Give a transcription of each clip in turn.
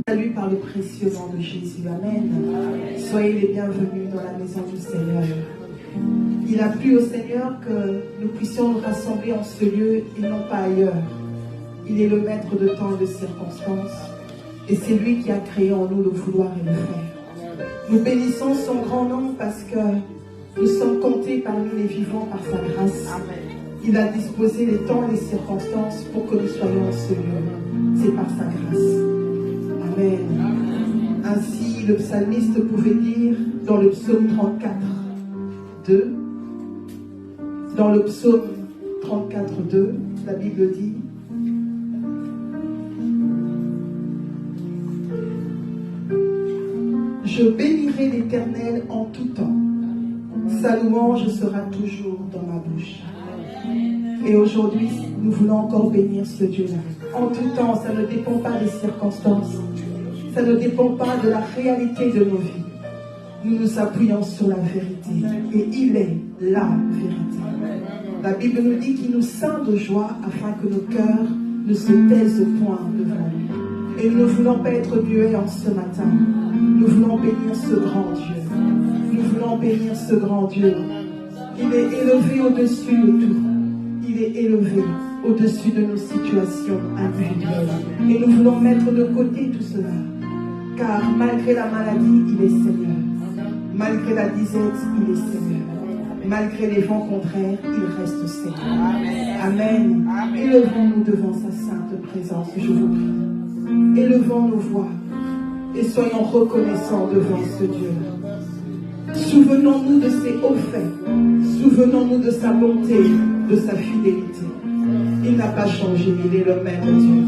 Salut par le précieux nom de Jésus. Amen. Soyez les bienvenus dans la maison du Seigneur. Il a plu au Seigneur que nous puissions nous rassembler en ce lieu et non pas ailleurs. Il est le maître de temps et de circonstances. Et c'est lui qui a créé en nous le vouloir et le faire. Nous bénissons son grand nom parce que nous sommes comptés parmi les vivants par sa grâce. Il a disposé les temps et les circonstances pour que nous soyons en ce lieu. C'est par sa grâce. Amen. Ainsi, le psalmiste pouvait dire dans le psaume 34, 2, dans le psaume 34, 2, la Bible dit: je bénirai l'Éternel en tout temps. Sa louange sera toujours dans ma bouche. Et aujourd'hui, nous voulons encore bénir ce Dieu-là. En tout temps, ça ne dépend pas des circonstances. Ça ne dépend pas de la réalité de nos vies. Nous nous appuyons sur la vérité. Et il est la vérité. La Bible nous dit qu'il nous ceint de joie afin que nos cœurs ne se taisent point devant lui. Et nous ne voulons pas être muets en ce matin. Nous voulons bénir ce grand Dieu. Nous voulons bénir ce grand Dieu. Il est élevé au-dessus de tout. Il est élevé au-dessus de nos situations individuelles. Et nous voulons mettre de côté tout cela. Car malgré la maladie, il est Seigneur. Malgré la disette, il est Seigneur. Malgré les vents contraires, il reste Seigneur. Amen. Élevons-nous devant sa sainte présence, je vous prie. Élevons nos voix et soyons reconnaissants devant ce Dieu. Souvenons-nous de ses hauts faits. Souvenons-nous de sa bonté, de sa fidélité. Il n'a pas changé, il est le même Dieu.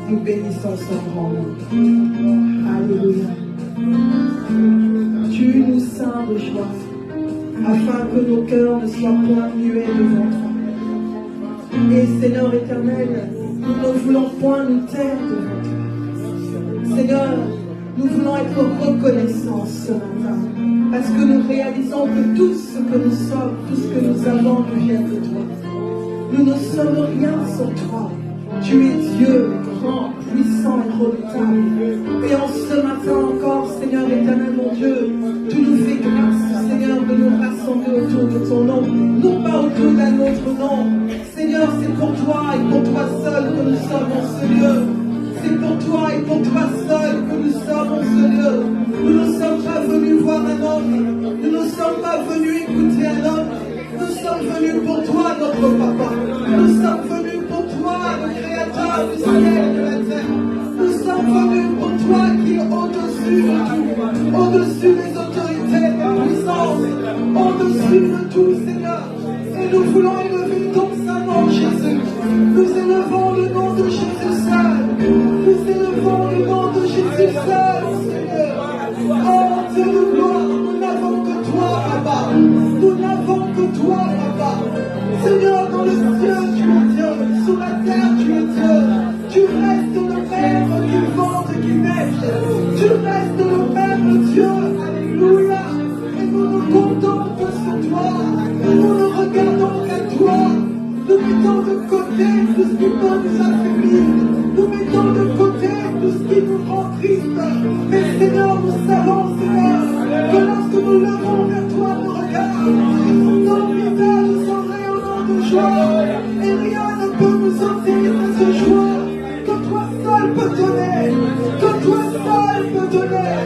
Nous bénissons son grand nom. Alléluia. Tu nous ceins de joie, afin que nos cœurs ne soient point muets devant toi. Et Seigneur éternel, nous ne voulons point nous taire devant toi. Seigneur, nous voulons être reconnaissants ce matin, parce que nous réalisons que tout ce que nous sommes, tout ce que nous avons nous vient de toi. Nous ne sommes rien sans toi. Tu es Dieu, grand, puissant et redoutable. Et en ce matin encore, Seigneur éternel, mon Dieu, tu nous fais grâce, Seigneur, de nous rassembler autour de ton nom, non pas autour d'un autre nom. Seigneur, c'est pour toi et pour toi seul que nous sommes en ce lieu. C'est pour toi et pour toi seul que nous sommes en ce lieu. Nous ne sommes pas venus voir un homme. Nous ne sommes pas venus écouter un homme. Nous sommes venus pour toi, notre Papa. Nous sommes venus pour toi, le Créateur du ciel et de la terre. Nous sommes venus pour toi qui est au-dessus de tout, au-dessus des autorités, des puissances, au-dessus de tout, Seigneur. Et nous voulons élever ton saint nom, Jésus. Nous élevons le nom de Jésus seul. Nous élevons le nom de Jésus seul, Seigneur. Oh Dieu de gloire, nous n'avons que toi, Papa. Nous n'avons que toi, Papa. Seigneur, dans le ciel, tu es Dieu. Sur la terre, tu es Dieu. Tu restes le même qui vente et qui neige. Tu restes le même Dieu. Alléluia. Et nous nous comptons que sur toi. Nous ne regardons qu'à toi. Nous mettons de côté tout ce qui peut nous affaiblir. Nous mettons de côté tout ce qui nous rend triste. Mais Seigneur, nous savons, Seigneur, que lorsque nous levons vers toi nos regards, nos visages sont rayonnants de joie. Et rien ne peut nous ôter de cette joie que toi seul peux donner. Que toi seul peux donner.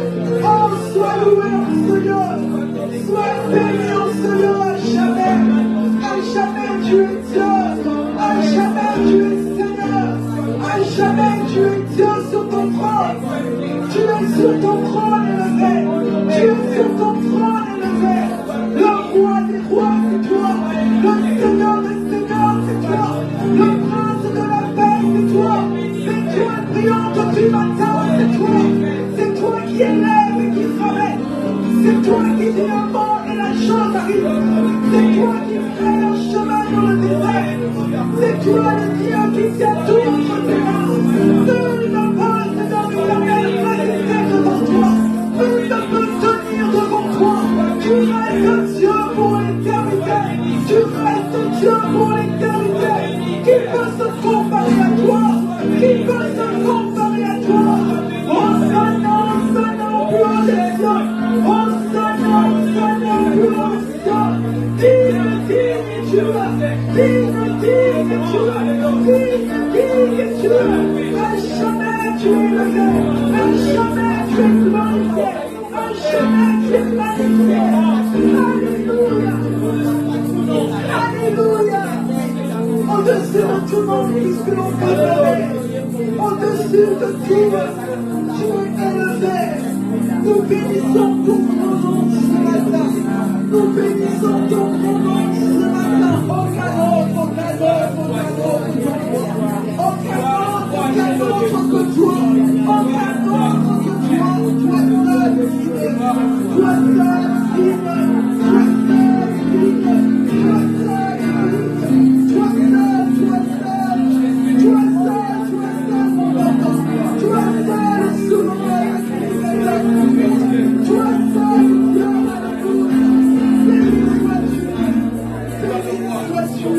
Oh, sois loué en ce lieu. Sois béni en ce lieu à jamais. À jamais tu es Dieu. À jamais tu es Seigneur. À jamais tu es Dieu sur ton trône. Tu es sur ton trône élevé. Tu es sur ton trône élevé. Le roi des rois c'est toi. Le Seigneur des seigneurs c'est toi. Le prince de la paix c'est toi. C'est toi brillante du matin c'est toi. C'est toi qui élève et qui ramène. C'est toi qui dis un mot et la chose arrive. C'est toi qui fais un chemin dans le désert. C'est toi le Dieu qui tient tout entre tes mains. Seul n'a pas dans l'éternel résisté devant toi. Nul ne peut tenir devant toi. Tu restes Dieu pour l'éternité. Tu restes Dieu pour l'éternité. Qui peut se comparer à toi? Qui peut se comparer à toi? tu es élevé. Un jamais tu es glorifié. Un jamais tu es magnifié. Alléluia. Alléluia. Au-dessus de tout monde, puisque l'on peut lever. Au-dessus de tout, tu es élevé. Nous bénissons ton nom ce matin. Nous bénissons ton nom ce matin. Aucun autre que toi. Aucun autre que toi. Toi seul digne. Toi seul digne. Toi seul digne. Toi seul digne. Toi seul, toi seul. Toi seul, mon papa. Toi seul souverain. Toi seul, Dieu, béni sois-tu.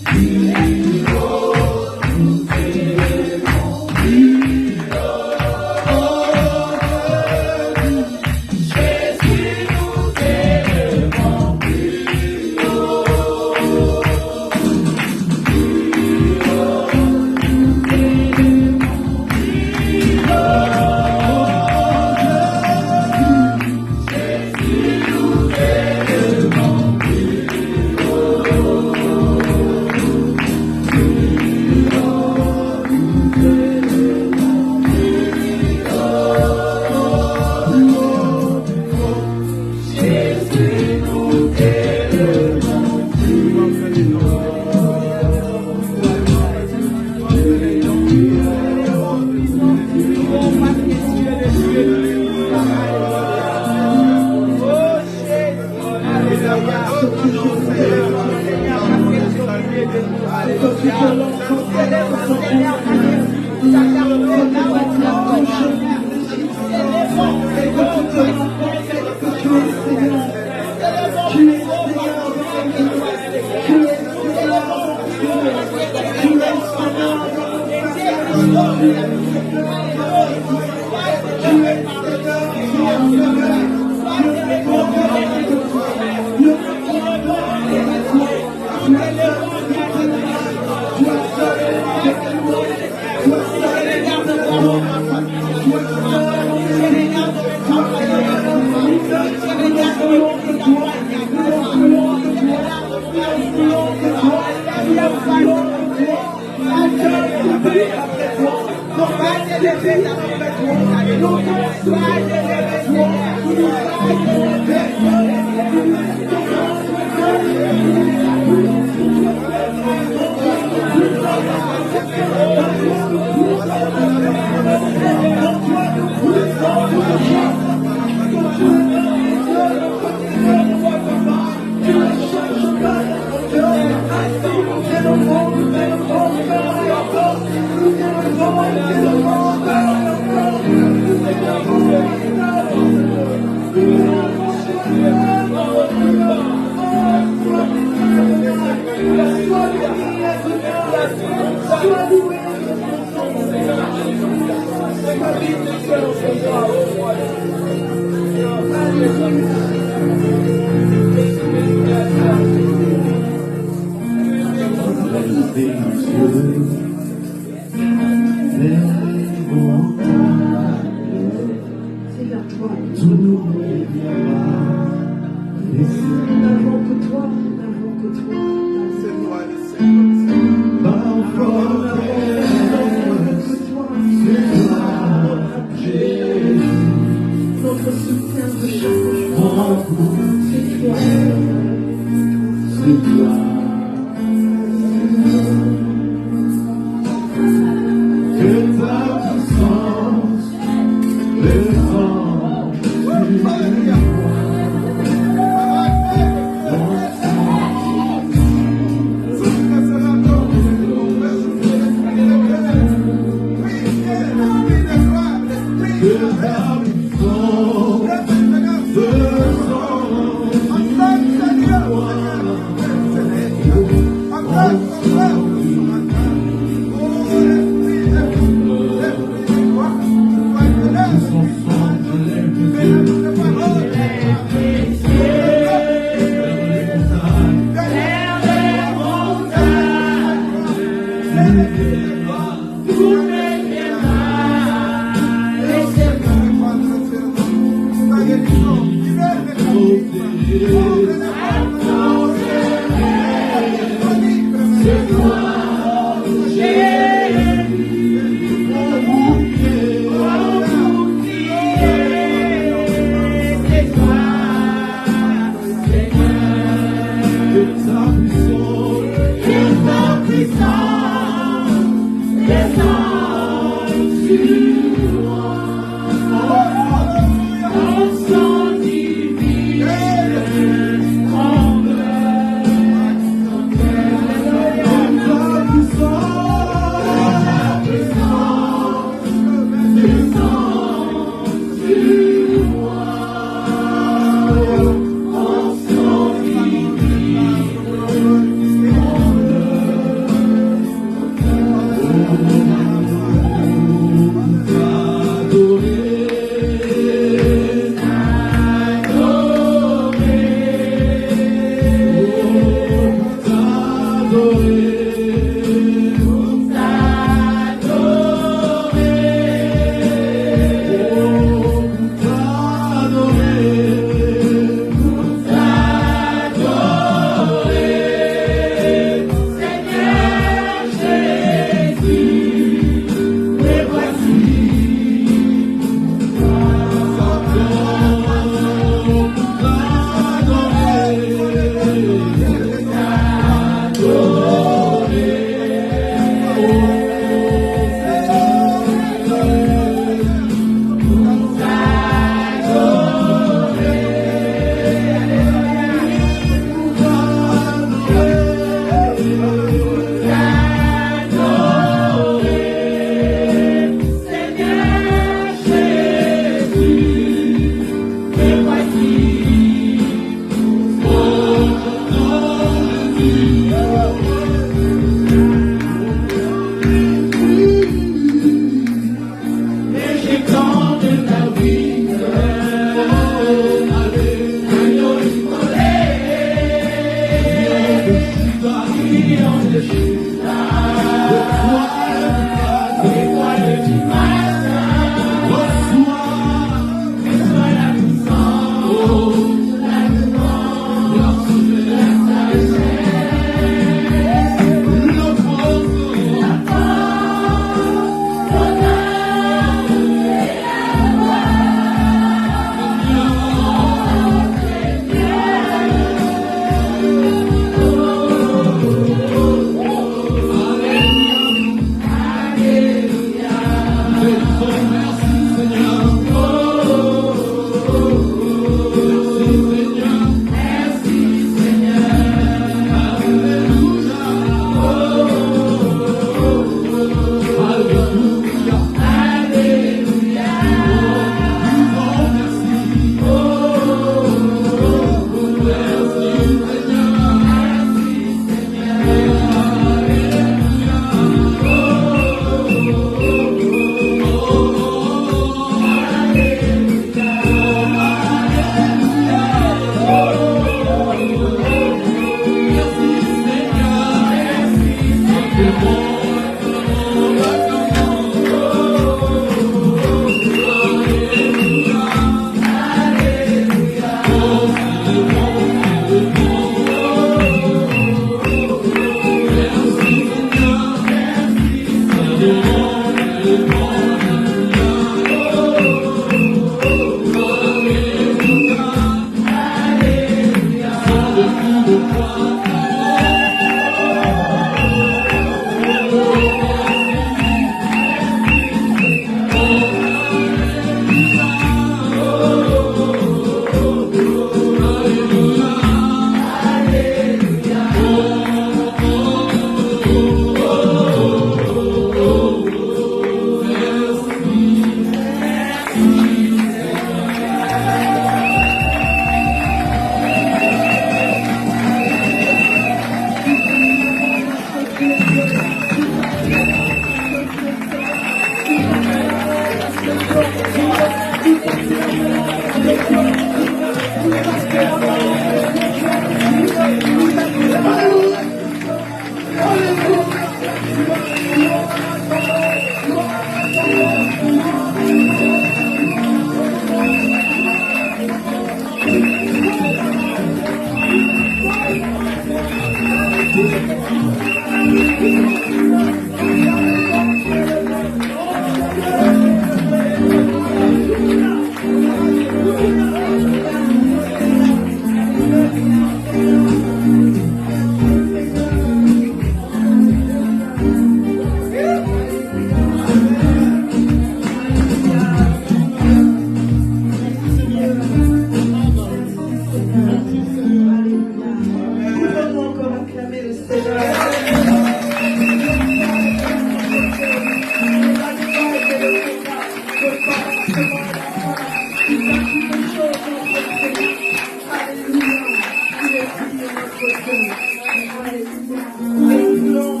Et nous voulons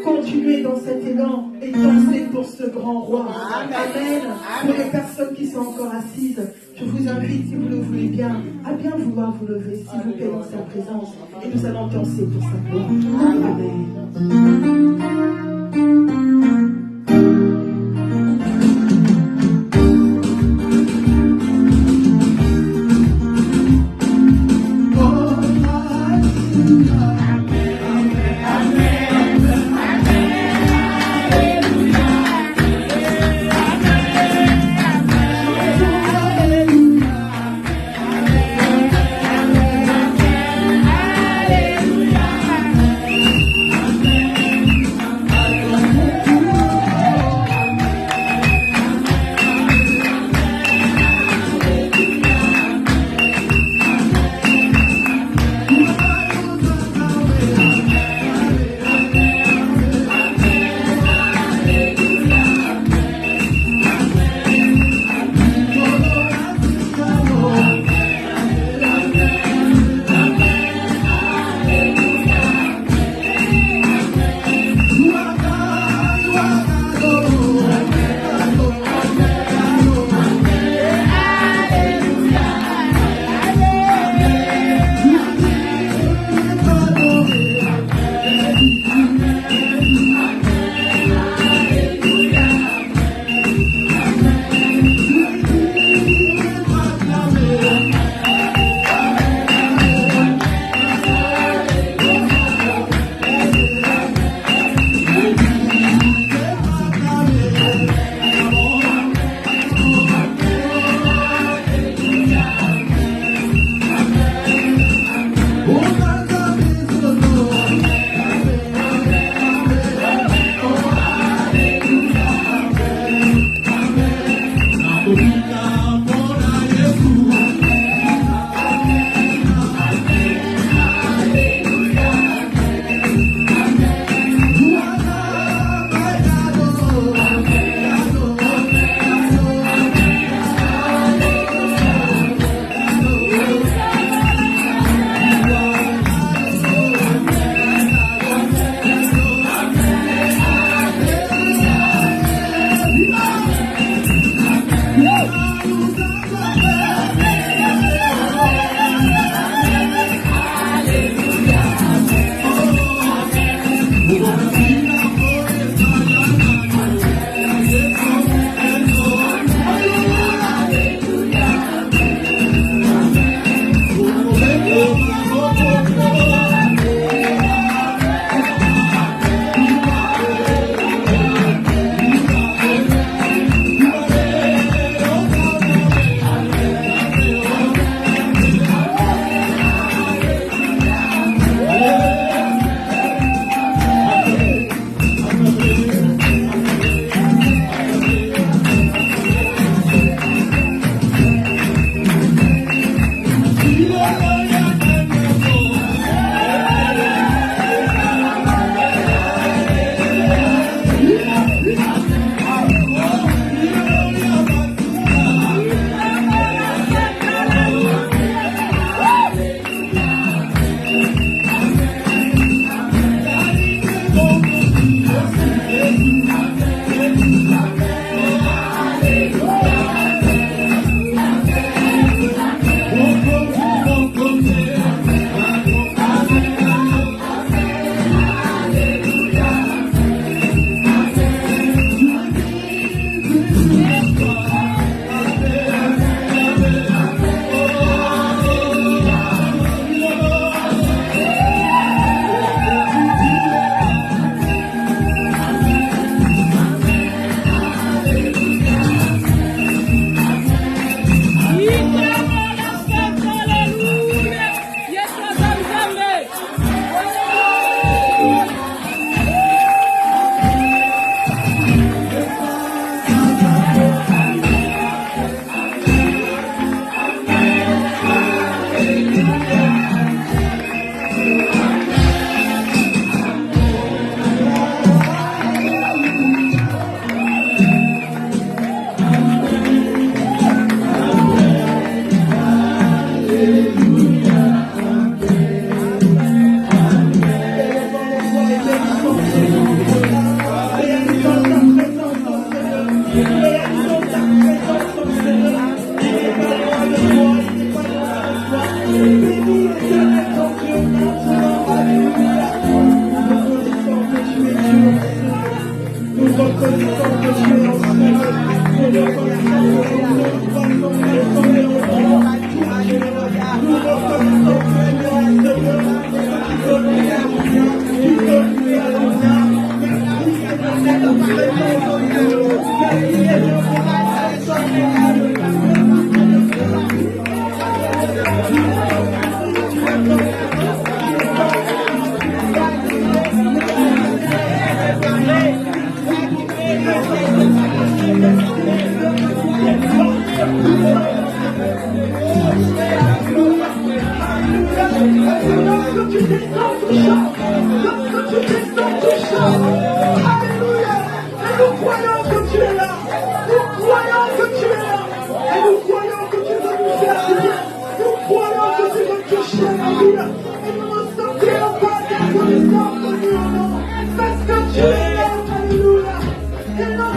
continuer dans cet élan et danser pour ce grand roi. Amen. Pour les personnes qui sont encore assises, je vous invite, si vous le voulez bien, à bien vouloir vous lever, s'il vous plaît, dans sa présence. Et nous allons danser pour sa gloire. Amen.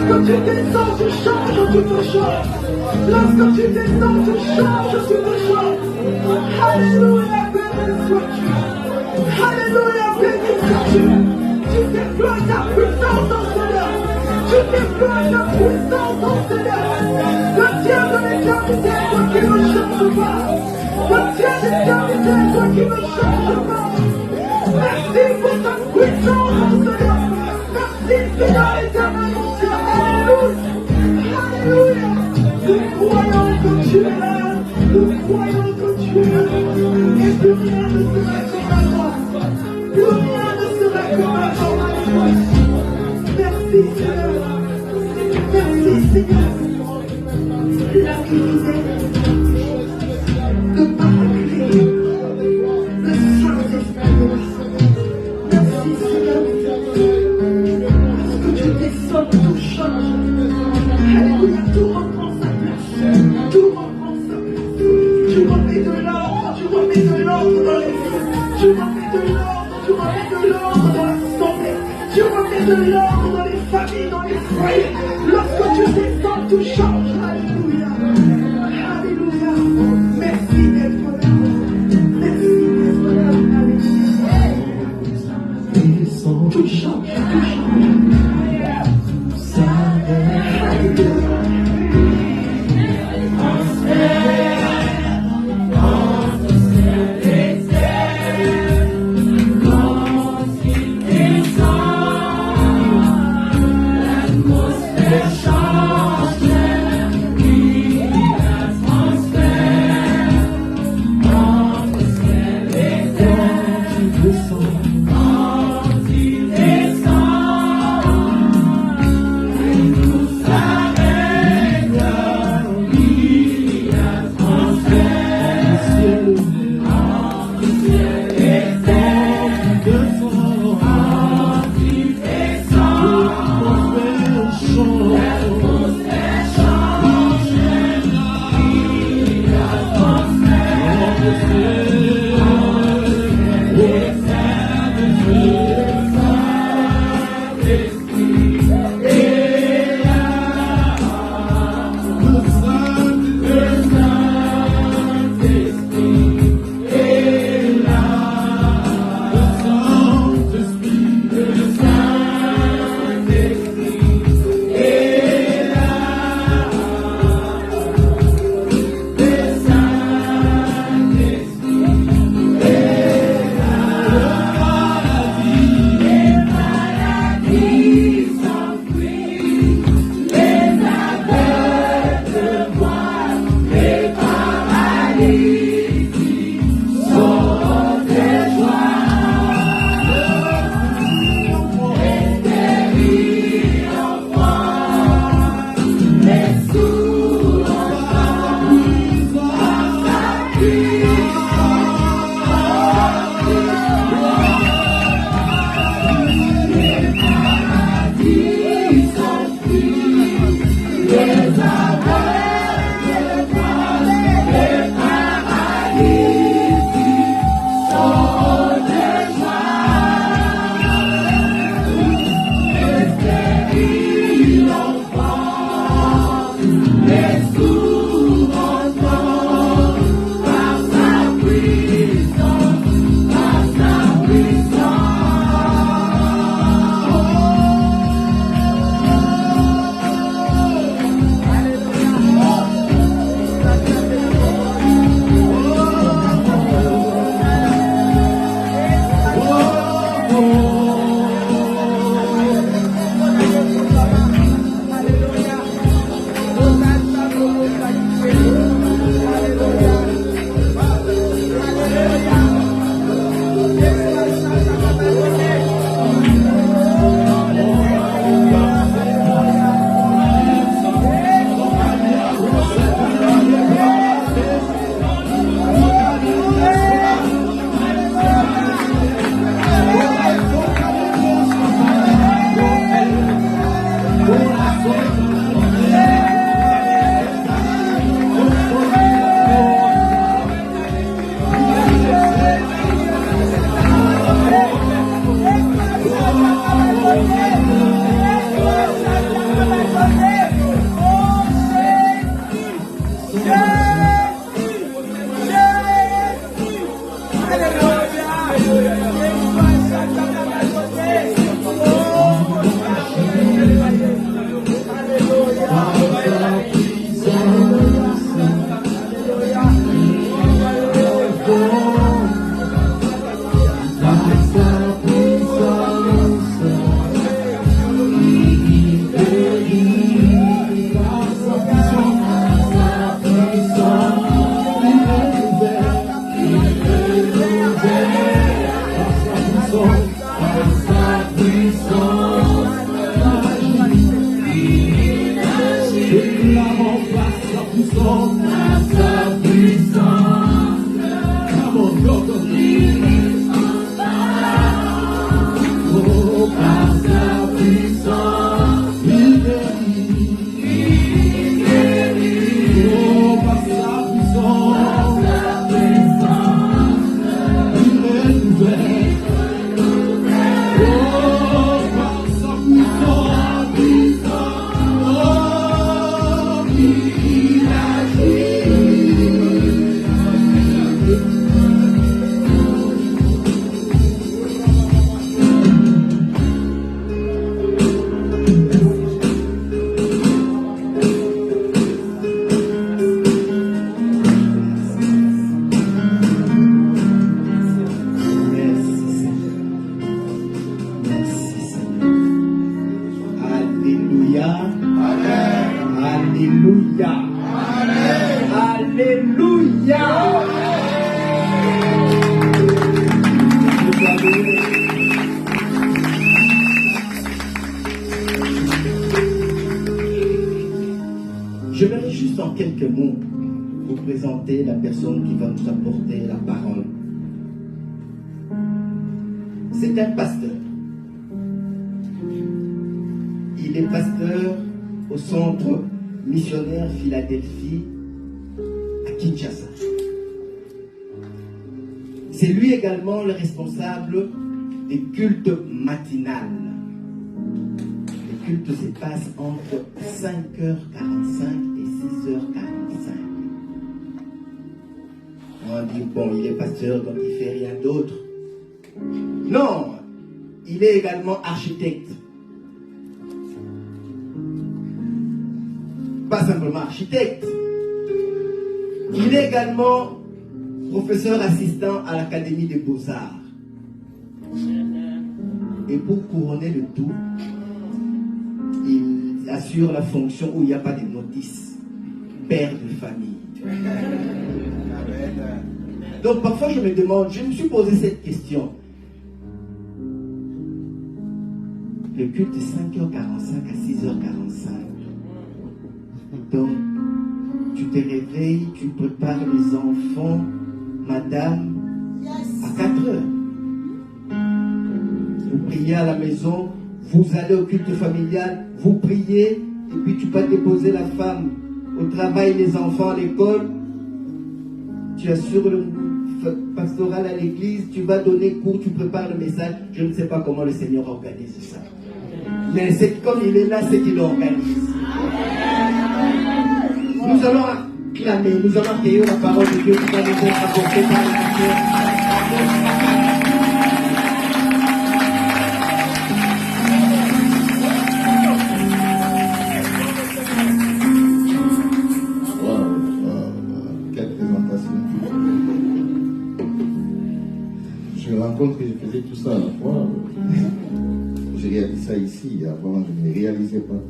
Lorsque tu descends, tu changes toutes choses. Lorsque tu descends, tu changes toutes choses. Alléluia, béni sois-tu. Alléluia, béni sois-tu. Tu déploies ta puissance en Seigneur. Tu déploies ta puissance en Seigneur. Le Dieu de l'éternité, toi qui ne change pas. Le Dieu de l'éternité, toi qui ne change pas. Merci pour ta puissance en Seigneur. Merci Seigneur éternel, mon Dieu. Alléluia. Alléluia. Nous croyons que tu es là. Nous croyons que tu es là. Et plus rien ne sera comme avant. Plus rien ne sera comme avant. Merci Seigneur. Merci Seigneur. La vérité de Paraclet. Le Saint-Esprit. Merci Seigneur. Lorsque tu descends, tout change. Alléluia, tout reprend sa place. Tout reprend sa place. Tu remets de l'ordre, tu remets de l'ordre dans les vies. Tu remets de l'ordre, tu remets de l'ordre dans l'assemblée. Tu remets de l'ordre dans les familles, dans les foyers. Lorsque tu descends, tout change. Alléluia. Alléluia. Merci d'être là. Merci d'être là. Alléluia. Tout change, tout change. Je vais juste en quelques mots vous présenter la personne qui va nous apporter la parole. C'est un pasteur. Il est pasteur au centre missionnaire Philadelphie à Kinshasa. C'est lui également le responsable des cultes matinales. Les cultes se passent entre 5h45 et 6h45. On dit, bon, il est pasteur, donc il ne fait rien d'autre. Non, il est également architecte. Pas simplement architecte. Il est également professeur assistant à l'Académie des Beaux-Arts. Et pour couronner le tout, il assure la fonction où il n'y a pas de notice. Père de famille. Donc parfois je me demande, je me suis posé cette question. Le culte de 5h45 à 6h45. Donc, tu te réveilles, tu prépares les enfants, madame, à 4h. Vous priez à la maison, vous allez au culte familial, vous priez, et puis tu vas déposer la femme au travail, les enfants à l'école, tu assures le pastoral à l'église, tu vas donner cours, tu prépares le message. Je ne sais pas comment le Seigneur organise ça. Mais c'est comme il est là, c'est qu'il organise. Nous allons acclamer, nous allons accueillir la parole de Dieu qui va nous être apportée par le Seigneur. Que je faisais tout ça à la fois. J'ai réalisé ça ici, avant je ne réalisais pas.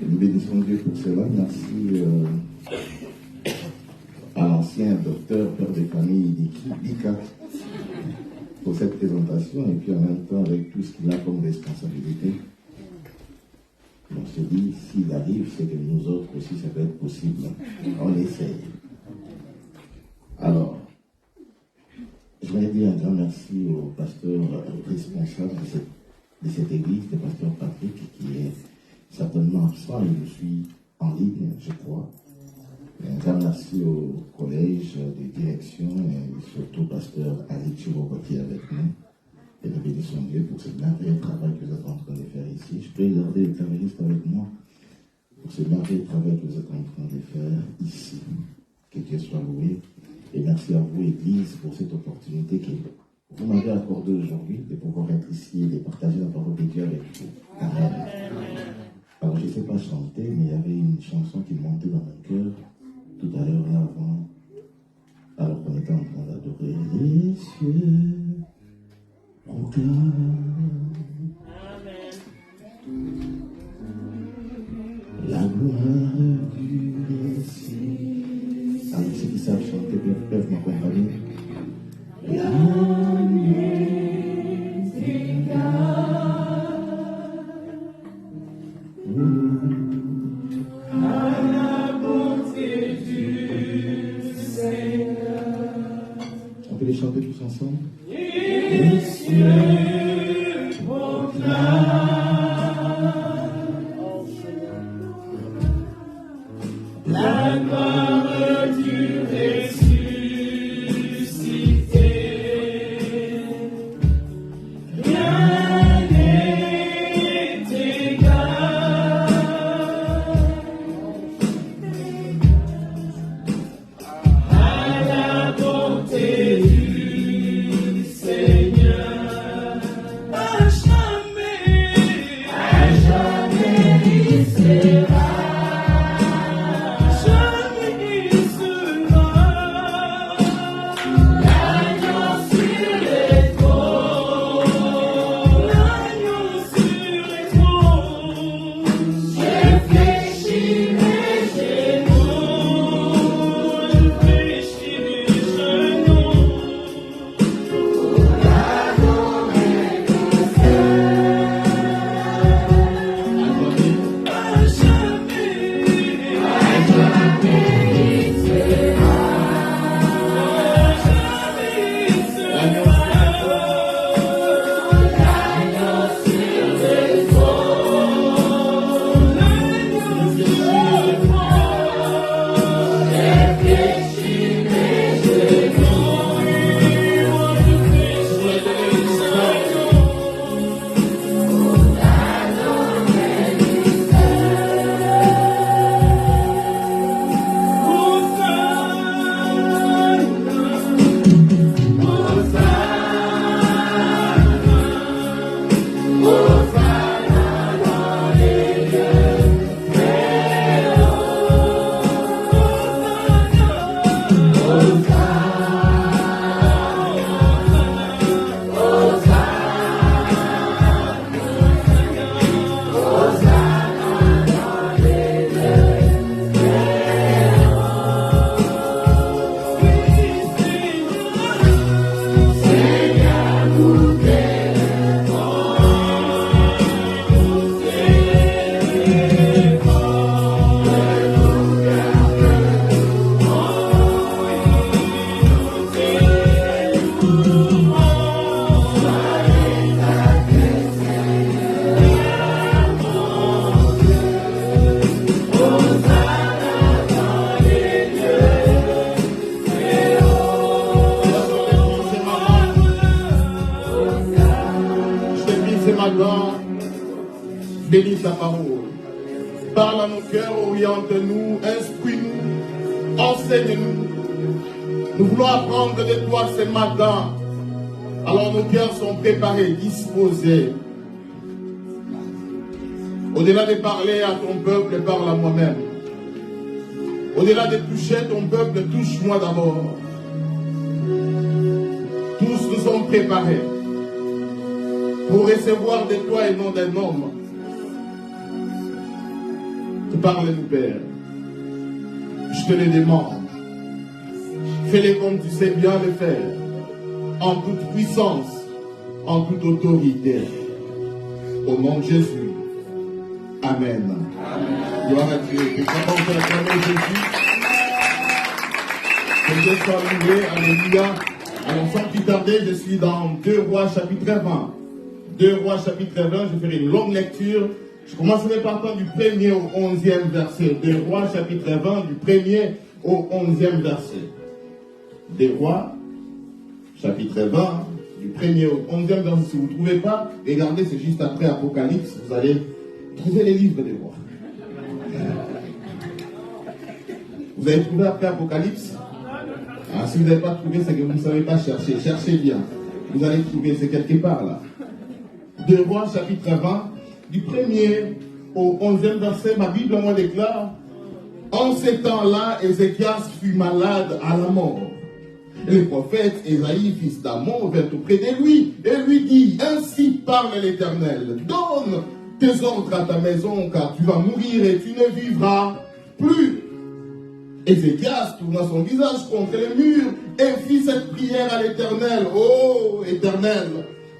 Et nous bénissons Dieu pour cela. Merci à l'ancien docteur, père de famille Dika, pour cette présentation, et puis en même temps avec tout ce qu'il a comme responsabilité. On se dit, s'il arrive, c'est que nous autres aussi, ça peut être possible. On essaye. Alors, je voudrais dire un grand merci au pasteur responsable de cette église, le pasteur Patrick, qui est certainement absent, et je suis en ligne, je crois. Et un grand merci au collège de direction et surtout au pasteur Ali Chiroko qui est avec nous. Et nous bénissons Dieu pour ce merveilleux travail que vous êtes en train de faire ici. Je prie garder les caméristes avec moi pour ce merveilleux travail que vous êtes en train de faire ici. Que Dieu soit loué. Et merci à vous, Église, pour cette opportunité que vous m'avez accordée aujourd'hui de pouvoir être ici et de partager la parole de Dieu avec vous. Amen. Alors, je ne sais pas chanter, mais il y avait une chanson qui montait dans mon cœur tout à l'heure, là, avant. Alors qu'on était en train d'adorer les cieux. La gloire du Messie. Alors ceux qui savent chanter peuvent m'accompagner. À la bonté du Seigneur. On peut les chanter tous ensemble. Les cieux proclament la gloire du ressuscité. Rien n'est égal à la bonté du Seigneur. À jamais il sera. Bénis ta parole. Parle à nos cœurs, oriente-nous, instruis-nous, enseigne-nous. Nous voulons apprendre de toi ce matin. Alors nos cœurs sont préparés, disposés. Au-delà de parler à ton peuple, parle à moi-même. Au-delà de toucher ton peuple, touche-moi d'abord. Tous nous sommes préparés pour recevoir de toi et non d'un homme. Parle-nous, Père. Je te le demande. Fais-le comme tu sais bien le faire. En toute puissance, en toute autorité. Au nom de Jésus. Amen. Amen. Gloire à Dieu. Que ça porte la parole de Jésus. Que Dieu soit loué. Alléluia. Alors sans plus tarder, je suis dans 2 Rois chapitre 20. 2 Rois chapitre 20, je ferai une longue lecture. Je commencerai partant du 1er au 11e verset. 2 Rois chapitre 20, du 1er au 11e verset. 2 Rois chapitre 20, du 1er au 11e verset. Si vous ne trouvez pas, regardez, c'est juste après Apocalypse, vous allez trouver les livres des rois. Vous avez trouvé après Apocalypse? Ah, si vous n'avez pas trouvé, c'est que vous ne savez pas chercher. Cherchez bien. Vous allez trouver, c'est quelque part là. 2 Rois, chapitre 20, du 1er au 11e verset, ma Bible moi déclare: en ces temps-là, Ézéchias fut malade à la mort. Et le prophète Ésaïe, fils d'Amon, vint auprès de lui et lui dit: ainsi parle l'Éternel, donne tes ordres à ta maison, car tu vas mourir et tu ne vivras plus. Ézéchias tourna son visage contre les murs et fit cette prière à l'Éternel: ô Éternel,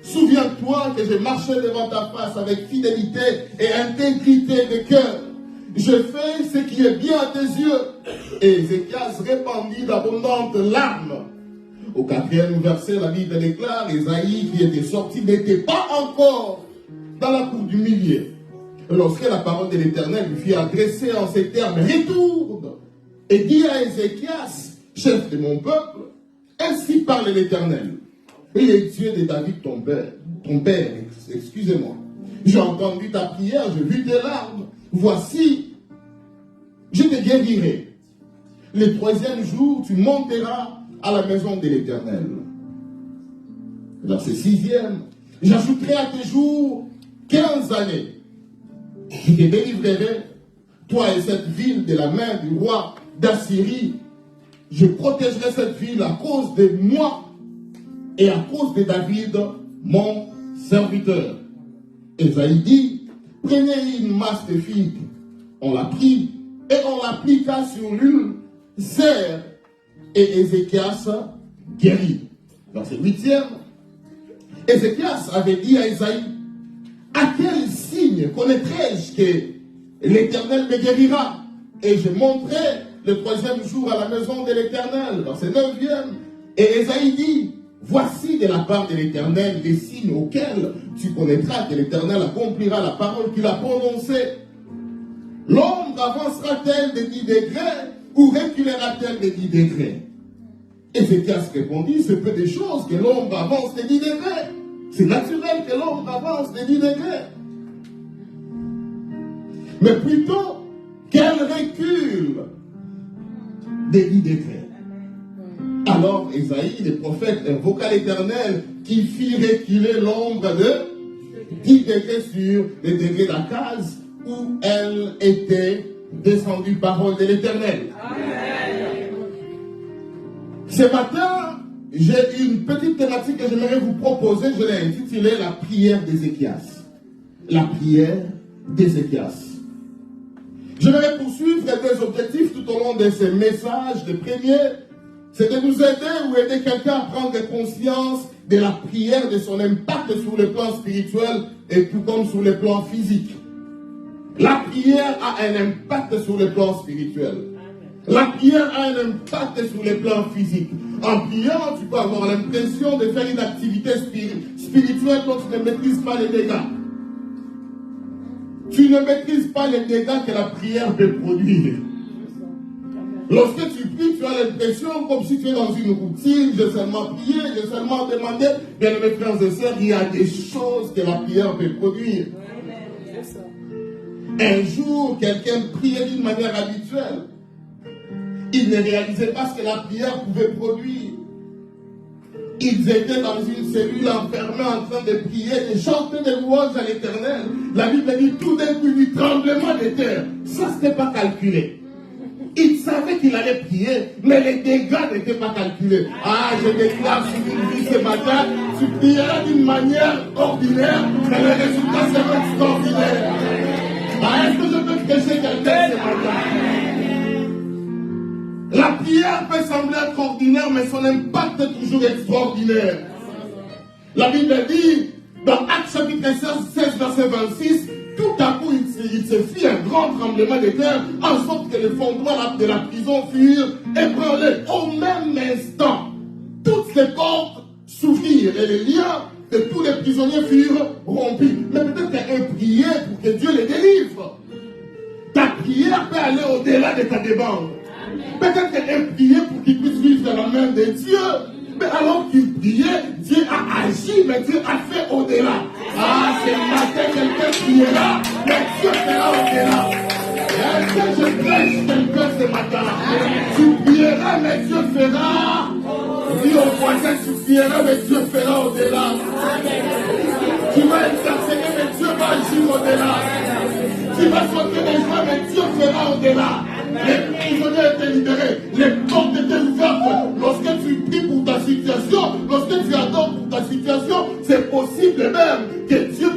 souviens-toi que j'ai marché devant ta face avec fidélité et intégrité de cœur. Je fais ce qui est bien à tes yeux. Et Ézéchias répandit d'abondantes larmes. Au 4e verset, la Bible déclare: Ésaïe, qui était sorti, n'était pas encore dans la cour du milieu, lorsque la parole de l'Éternel lui fit adresser en ces termes: retourne et dis à Ézéchias, chef de mon peuple, ainsi parle l'Éternel, le Dieu de David ton père, excusez-moi. J'ai entendu ta prière, j'ai vu tes larmes. Voici, je te guérirai. Le 3e jour, tu monteras à la maison de l'Éternel. Verset 6e, j'ajouterai à tes jours 15 années. Je te délivrerai, toi et cette ville, de la main du roi d'Assyrie. Je protégerai cette ville à cause de moi et à cause de David, mon serviteur. Ésaïe dit: prenez une masse de figues. On la prit et on l'appliqua sur l'huile, serre, et Ézéchias guérit. Verset 8e, Ézéchias avait dit à Ésaïe: à quel signe connaîtrai-je que l'Éternel me guérira? Et je monterai le 3e jour à la maison de l'Éternel. Verset 9e, et Ésaïe dit: voici de la part de l'Éternel des signes auxquels tu connaîtras que l'Éternel accomplira la parole qu'il a prononcée. L'ombre avancera-t-elle de 10 degrés ou reculera-t-elle de 10 degrés? Ézéchias répondit: c'est peu de choses que l'ombre avance de 10 degrés. C'est naturel que l'ombre avance de 10 degrés. Mais plutôt qu'elle recule de 10 degrés. Alors Ésaïe, le prophète, invoqua l'Éternel qui fit reculer l'ombre de 10 degrés sur les degrés de la case où elle était descendue, parole de l'Éternel. Ce matin, j'ai une petite thématique que j'aimerais vous proposer. Je l'ai intitulée la prière d'Ézéchias. La prière d'Ézéchias. Je vais poursuivre des objectifs tout au long de ces messages. Le premier, c'est de nous aider ou aider quelqu'un à prendre conscience de la prière, de son impact sur le plan spirituel et tout comme sur le plan physique. La prière a un impact sur le plan spirituel. La prière a un impact sur le plan physique. En priant, tu peux avoir l'impression de faire une activité spirituelle dont tu ne maîtrises pas les dégâts. Tu ne maîtrises pas les dégâts que la prière peut produire. Lorsque tu pries, tu as l'impression comme si tu es dans une routine, j'ai seulement prié, j'ai seulement demandé. Bien mes frères et sœurs, il y a des choses que la prière peut produire. Un jour, quelqu'un priait d'une manière habituelle. Il ne réalisait pas ce que la prière pouvait produire. Ils étaient dans une cellule enfermée en train de prier, de chanter des louanges à l'Éternel. La Bible dit tout d'un coup du tremblement de terre. Ça, ce n'était pas calculé. Il savait qu'il allait prier, mais les dégâts n'étaient pas calculés. Ah, je déclare sur une vie ce matin, tu prieras d'une manière ordinaire, mais le résultat sera extraordinaire. Ah, est-ce que je peux prêcher quelqu'un ce matin? La prière peut sembler être ordinaire, mais son impact est toujours extraordinaire. La Bible dit, dans Actes chapitre 16, verset 26, tout à coup, il se fit un grand tremblement de terre, en sorte que les fondements de la prison furent ébranlés. Au même instant, toutes les portes s'ouvrirent et les liens de tous les prisonniers furent rompus. Mais peut-être qu'un prier pour que Dieu les délivre. Ta prière peut aller au-delà de ta demande. Peut-être qu'un prier pour qu'il puisse vivre dans la main de Dieu. Mais alors qu'il priait, Dieu a agi, mais Dieu a fait au-delà. Ah, c'est le matin, quelqu'un priera, mais Dieu fera au-delà. Est-ce que je prêche quelqu'un ce matin? Tu prieras, mais Dieu fera. Dis au voisin, tu prieras, mais Dieu fera au-delà. Tu vas intercéder, mais Dieu va agir au-delà. Tu vas sauter les joies, mais Dieu fera au-delà. Les prisonniers étaient libérés, les portes étaient ouvertes. Lorsque tu pries pour ta situation, lorsque tu adores pour ta situation, c'est possible même que Dieu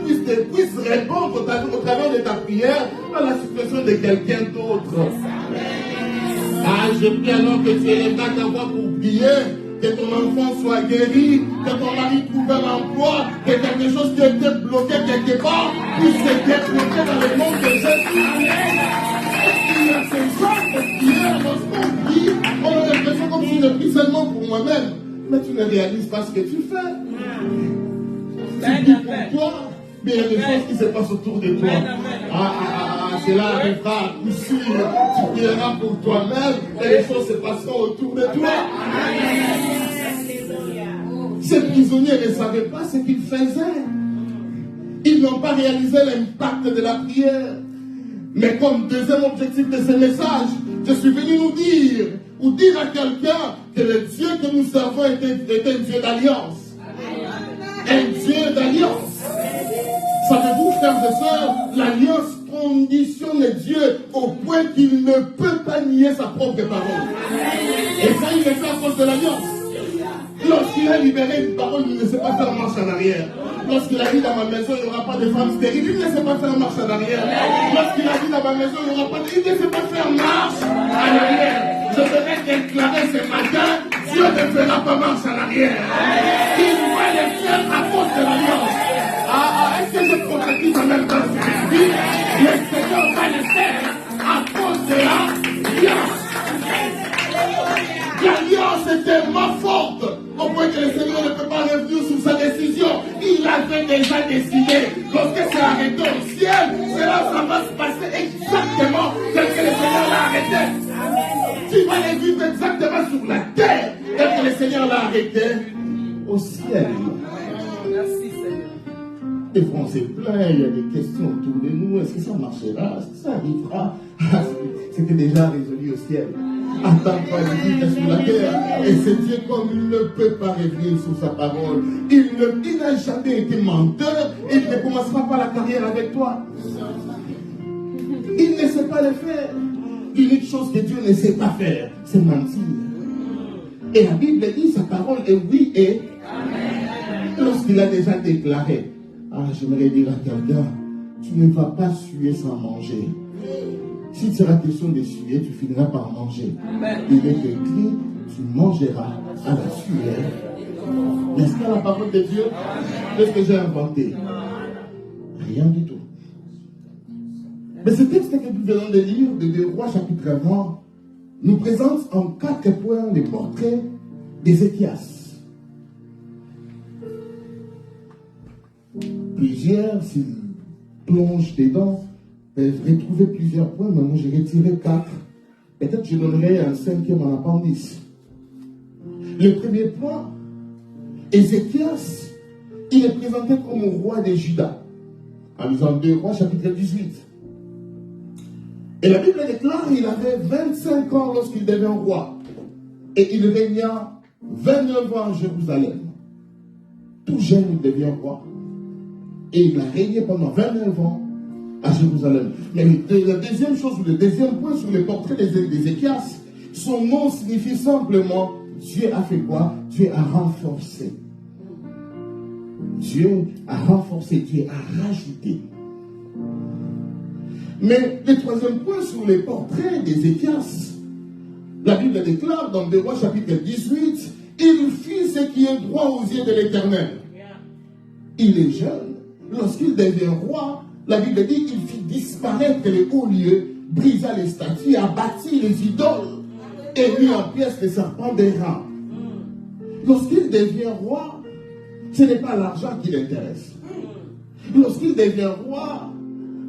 puisse répondre au travers de ta prière à la situation de quelqu'un d'autre. Ah, je prie alors que tu aies ta voix pour prier. Que ton enfant soit guéri, que ton mari trouve un emploi, que quelque chose qui était bloqué quelque part puisse se débloquer dans le nom de Jésus. Il y a ces gens qui prièrent, lorsqu'on prie, on a l'impression comme si je prie seulement pour moi-même. Mais tu ne réalises pas ce que tu fais. Tu pries pour toi, mais il y a des choses qui se passent autour de toi. Cela arrivera à coup sûr. Tu prieras pour toi-même et les choses se passeront autour de toi. Ces prisonniers ne savaient pas ce qu'ils faisaient. Ils n'ont pas réalisé l'impact de la prière. Mais comme deuxième objectif de ce message, je suis venu nous dire, ou dire à quelqu'un que le Dieu que nous servons était un Dieu d'alliance. Un Dieu d'alliance. Savez-vous, frères et sœurs, l'alliance conditionne Dieu au point qu'il ne peut pas nier sa propre parole. Et ça, il le fait à cause de l'alliance. Lorsqu'il a libéré une parole, il ne sait pas faire marche en arrière. Lorsqu'il a dit dans ma maison, il n'y aura pas de femmes stériles, il ne sait pas faire marche en arrière. Lorsqu'il a dit dans ma maison, il n'y aura pas de... Il ne sait pas faire marche en arrière. Je voudrais déclarer ce matin, Dieu ne fera pas marche en arrière. Il va le faire à cause de l'alliance. Est-ce que je prophétise en même temps? Le Seigneur va le faire à cause de l'alliance. L'alliance est tellement forte au point que le Seigneur ne peut pas revenir sur sa décision. Il avait déjà décidé. Lorsque c'est arrêté au ciel, ça va se passer exactement tel que le Seigneur l'a arrêté. Tu vas les vivre exactement sur la terre tel que le Seigneur l'a arrêté au ciel. Des fois on se plaint, il y a des questions autour de nous. Est-ce que ça marchera? Est-ce que ça arrivera? C'était déjà résolu au ciel. Attends-toi de vivre sur la terre. Et c'est Dieu comme il ne peut pas revenir sur sa parole. Il n'a jamais été menteur. Il ne commencera pas la carrière avec toi. Il ne sait pas le faire. L'unique chose que Dieu ne sait pas faire, c'est mentir. Et la Bible dit, sa parole est oui et amen. Lorsqu'il a déjà déclaré, j'aimerais dire à quelqu'un, tu ne vas pas suer sans manger. Si tu auras question de suer, tu finiras par manger. Amen. Il est écrit, tu mangeras à la sueur. N'est-ce pas la parole de Dieu? Qu'est-ce que j'ai inventé? Rien du tout. Mais ce texte que nous venons de lire, de 2 Rois chapitre 20, nous présente en 4 points le portrait d'Ézéchias. Plusieurs, s'ils plongent dedans, peuvent retrouver plusieurs points, mais moi j'ai retiré 4. Peut-être je donnerai un 5e en appendice. Le premier point, Ézéchias, il est présenté comme roi de Juda. En lisant 2 Rois chapitre 18. Et la Bible déclare qu'il avait 25 ans lorsqu'il devint roi. Et il régna 29 ans à Jérusalem. Tout jeune, il devient roi. Et il a régné pendant 29 ans à Jérusalem. Mais la deuxième chose, le deuxième point sur le portrait d'Ézéchias, son nom signifie simplement Dieu a fait quoi? Dieu a renforcé. Dieu a renforcé, Dieu a rajouté. Mais le troisième point sur le portrait d'Ézéchias, la Bible déclare dans 2 Rois chapitre 18, il fit ce qui est droit aux yeux de l'Éternel. Il est jeune. Lorsqu'il devient roi, la Bible dit qu'il fit disparaître les hauts lieux, brisa les statues, abattit les idoles et mit en pièces les serpents d'airain. Lorsqu'il devient roi, ce n'est pas l'argent qui l'intéresse. Lorsqu'il devient roi,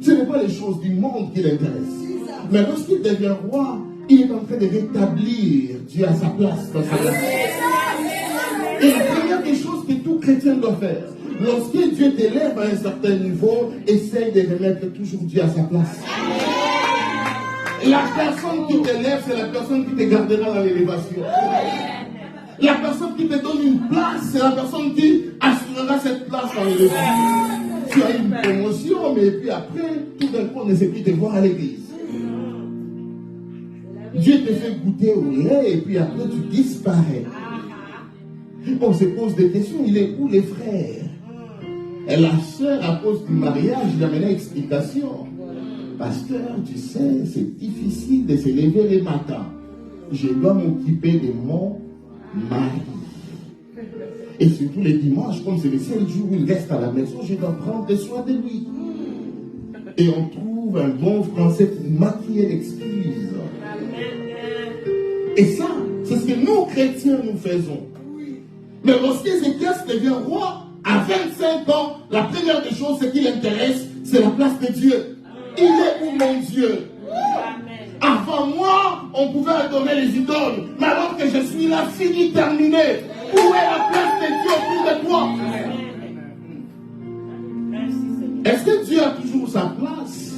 ce n'est pas les choses du monde qui l'intéressent. Mais lorsqu'il devient roi, il est en train de rétablir Dieu à sa place dans sa vie. Et la première des choses que tout chrétien doit faire, lorsque Dieu t'élève à un certain niveau, essaye de remettre toujours Dieu à sa place. La personne qui t'élève, c'est la personne qui te gardera dans l'élévation. La personne qui te donne une place, c'est la personne qui assurera cette place dans l'élévation. Tu as une promotion, mais puis après, tout d'un coup, on ne sait plus te voir à l'église. Dieu te fait goûter au lait et puis après tu disparais. On se pose des questions, il est où les frères? Et la sœur, à cause du mariage, il a mené explication. Pasteur, tu sais, c'est difficile de se lever les matins. Je dois m'occuper de mon mari. Et surtout les dimanches, comme c'est le seul jour où il reste à la maison, je dois prendre soin de lui. Et on trouve un bon français pour maquiller l'excuse. Et ça, c'est ce que nous, chrétiens, nous faisons. Mais lorsqu'Ézéchias devient roi, à 25 ans, la première des choses, ce qui l'intéresse, c'est la place de Dieu. Il est où mon Dieu? Avant moi, on pouvait adorer les idoles. Mais alors que je suis là, fini, terminé, où est la place de Dieu autour de toi? Est-ce que Dieu a toujours sa place?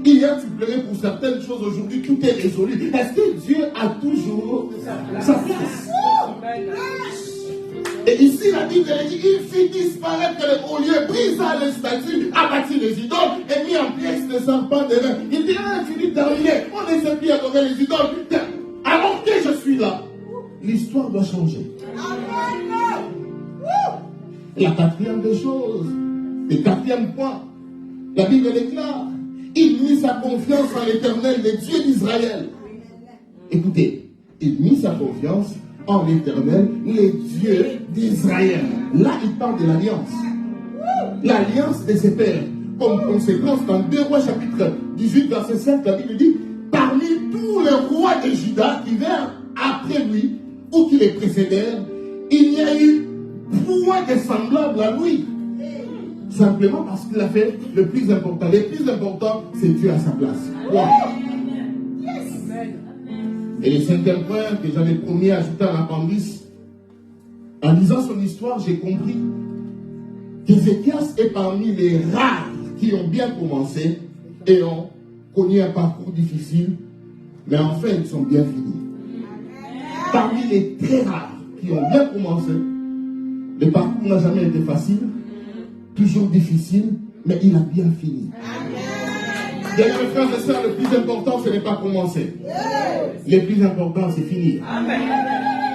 Hier, tu pleurais pour certaines choses, aujourd'hui, tout est résolu. Est-ce que Dieu a toujours sa place? Et ici, la Bible dit, il fit disparaître les hauts lieux, brisa les statues, abattit les idoles et mis en pièces les serpents des reins. Il dit, fini, terminé, on ne sait plus adorer les idoles. Alors que je suis là, l'histoire doit changer. La quatrième des choses, le quatrième point, la Bible déclare, il mit sa confiance en l'Éternel, le Dieu d'Israël. Écoutez, il mit sa confiance en l'Éternel, le Dieu d'Israël. Là, il parle de l'alliance. L'alliance de ses pères. Comme conséquence, dans 2 Rois chapitre 18, verset 5, la Bible dit, parmi tous les rois de Juda qui vinrent après lui, ou qui les précédèrent, il n'y a eu point de semblable à lui. Simplement parce qu'il a fait le plus important. Le plus important, c'est Dieu à sa place. Wow. Et le cinquième point que j'avais promis à ajouter à l'appendice, en lisant son histoire, j'ai compris qu'Ézéchias est parmi les rares qui ont bien commencé et ont connu un parcours difficile, mais enfin ils sont bien finis. Parmi les très rares qui ont bien commencé, le parcours n'a jamais été facile, toujours difficile, mais il a bien fini. Bien, mes frères et sœurs, le plus important, ce n'est pas commencer. Le plus important, c'est finir.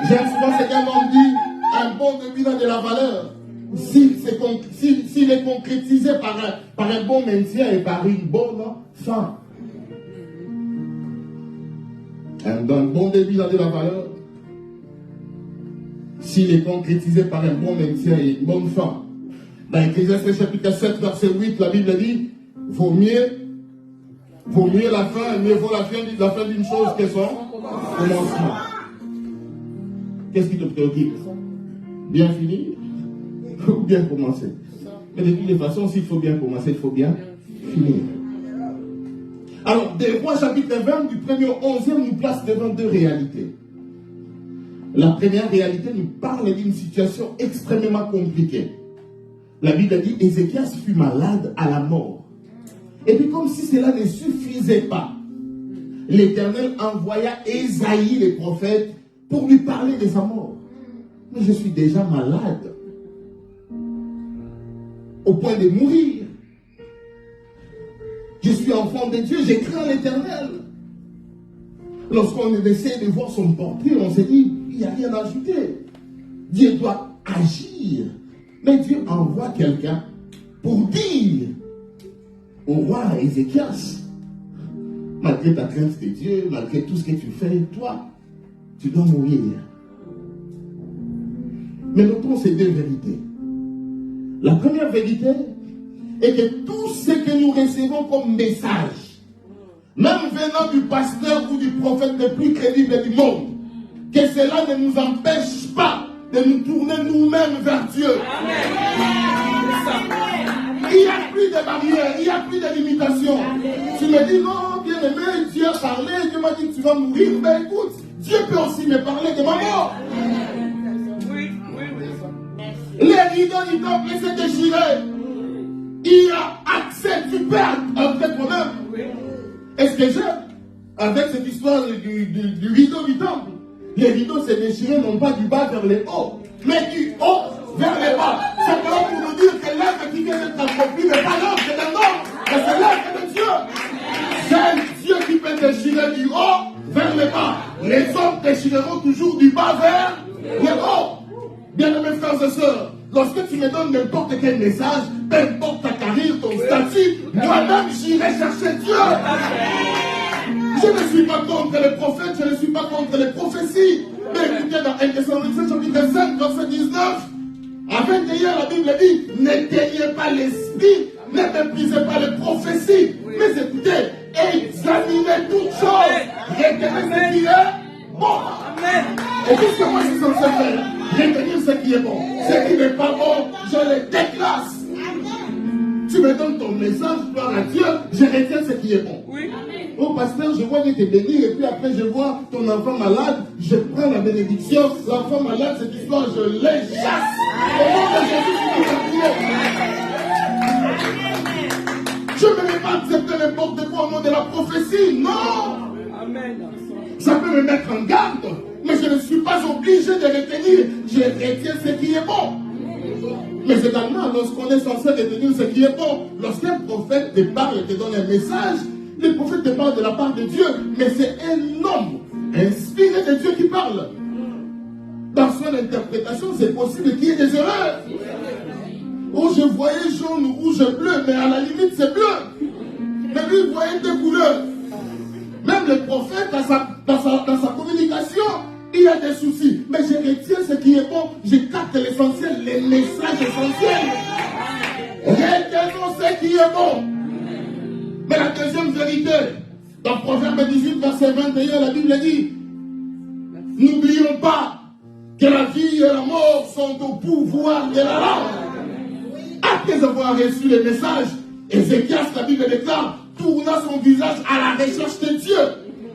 J'aime souvent ce qu'un homme dit, un bon début a de la valeur. S'il est concrétisé par un bon maintien et par une bonne fin. Un bon début a de la valeur. S'il est concrétisé par un bon maintien et une bonne fin. Dans Ecclésiaste chapitre 7, verset 8, la Bible dit, vaut mieux la fin, mieux vaut la fin d'une chose que son commencement. Qu'est-ce qui te préoccupe? Bien finir ou bien commencer? Mais de toutes les façons, s'il faut bien commencer, il faut bien finir. Alors, des Rois chapitre 20, du 1er au 11e, nous place devant deux réalités. La première réalité nous parle d'une situation extrêmement compliquée. La Bible dit, Ézéchias fut malade à la mort. Et puis comme si cela ne suffisait pas, l'Éternel envoya Ésaïe, le prophète, pour lui parler de sa mort. Mais je suis déjà malade, au point de mourir. Je suis enfant de Dieu, j'ai craint l'Éternel. Lorsqu'on essaie de voir son portrait, on s'est dit, il n'y a rien à ajouter. Dieu doit agir. Mais Dieu envoie quelqu'un pour dire au roi Ézéchias, malgré ta crainte de Dieu, malgré tout ce que tu fais, toi, tu dois mourir. Mais notons ces deux vérités. La première vérité est que tout ce que nous recevons comme message, même venant du pasteur ou du prophète le plus crédible du monde, que cela ne nous empêche pas de nous tourner nous-mêmes vers Dieu. Il n'y a plus de barrières, il n'y a plus de limitations. Tu me dis, non, bien aimé, Dieu a parlé, Dieu m'a dit que tu vas mourir. Ben écoute, Dieu peut aussi me parler de ma mort. Les rideaux du temple s'est déchiré. Il a accès, tu peux entrer toi-même. Est-ce que j'aime avec cette histoire du rideau du temple? Les rideaux s'est déchiré non pas du bas vers le haut, mais du haut vers le bas. Simplement pour nous dire que l'œuvre qui vient d'être accomplie n'est pas l'œuvre d'un homme, mais c'est l'œuvre de Dieu. C'est Dieu qui peut déchirer du haut vers le bas. Les hommes déchireront toujours du bas vers le haut. Bien-aimés frères et sœurs, lorsque tu me donnes n'importe quel message, peu importe ta carrière, ton statut, moi-même j'irai chercher Dieu. Je ne suis pas contre les prophètes, je ne suis pas contre les prophéties. Mais écoutez dans 1 Thessaloniciens chapitre 5, verset 19, avec d'ailleurs la Bible dit, n'éteignez pas l'esprit, ne méprisez pas les prophéties. Mais écoutez, examinez toutes choses, retenez ce qui est bon. Et tout ce que moi je suis censé faire, retenir ce qui est bon. Ce qui n'est pas bon, je le déclasse. Tu me donnes ton message, gloire à Dieu, je retiens ce qui est bon. Oui. Oh pasteur, je vois Dieu te bénir et puis après je vois ton enfant malade, je prends la bénédiction, l'enfant malade, cette histoire, je les chasse. Au nom de Jésus, je ne vais pas accepter n'importe quoi au nom de la prophétie, non. Amen. Ça peut me mettre en garde, mais je ne suis pas obligé de retenir, je retiens ce qui est bon. Mais également, lorsqu'on est censé retenir ce qui est bon, lorsqu'un prophète te parle et te donne un message, le prophète te parle de la part de Dieu, mais c'est un homme inspiré de Dieu qui parle. Dans son interprétation, c'est possible qu'il y ait des erreurs. Oh, je voyais jaune, rouge et bleu, mais à la limite, c'est bleu. Mais lui, il voyait des couleurs. Même le prophète, dans sa communication, il y a des soucis. Mais je retiens ce qui est bon, je capte l'essentiel, les messages essentiels. Retenons ce qui est bon. Mais la deuxième vérité, dans Proverbe 18, verset 21, la Bible dit, n'oublions pas que la vie et la mort sont au pouvoir de la langue. Après avoir reçu les messages, Ézéchias, la Bible déclare, tourna son visage à la recherche de Dieu.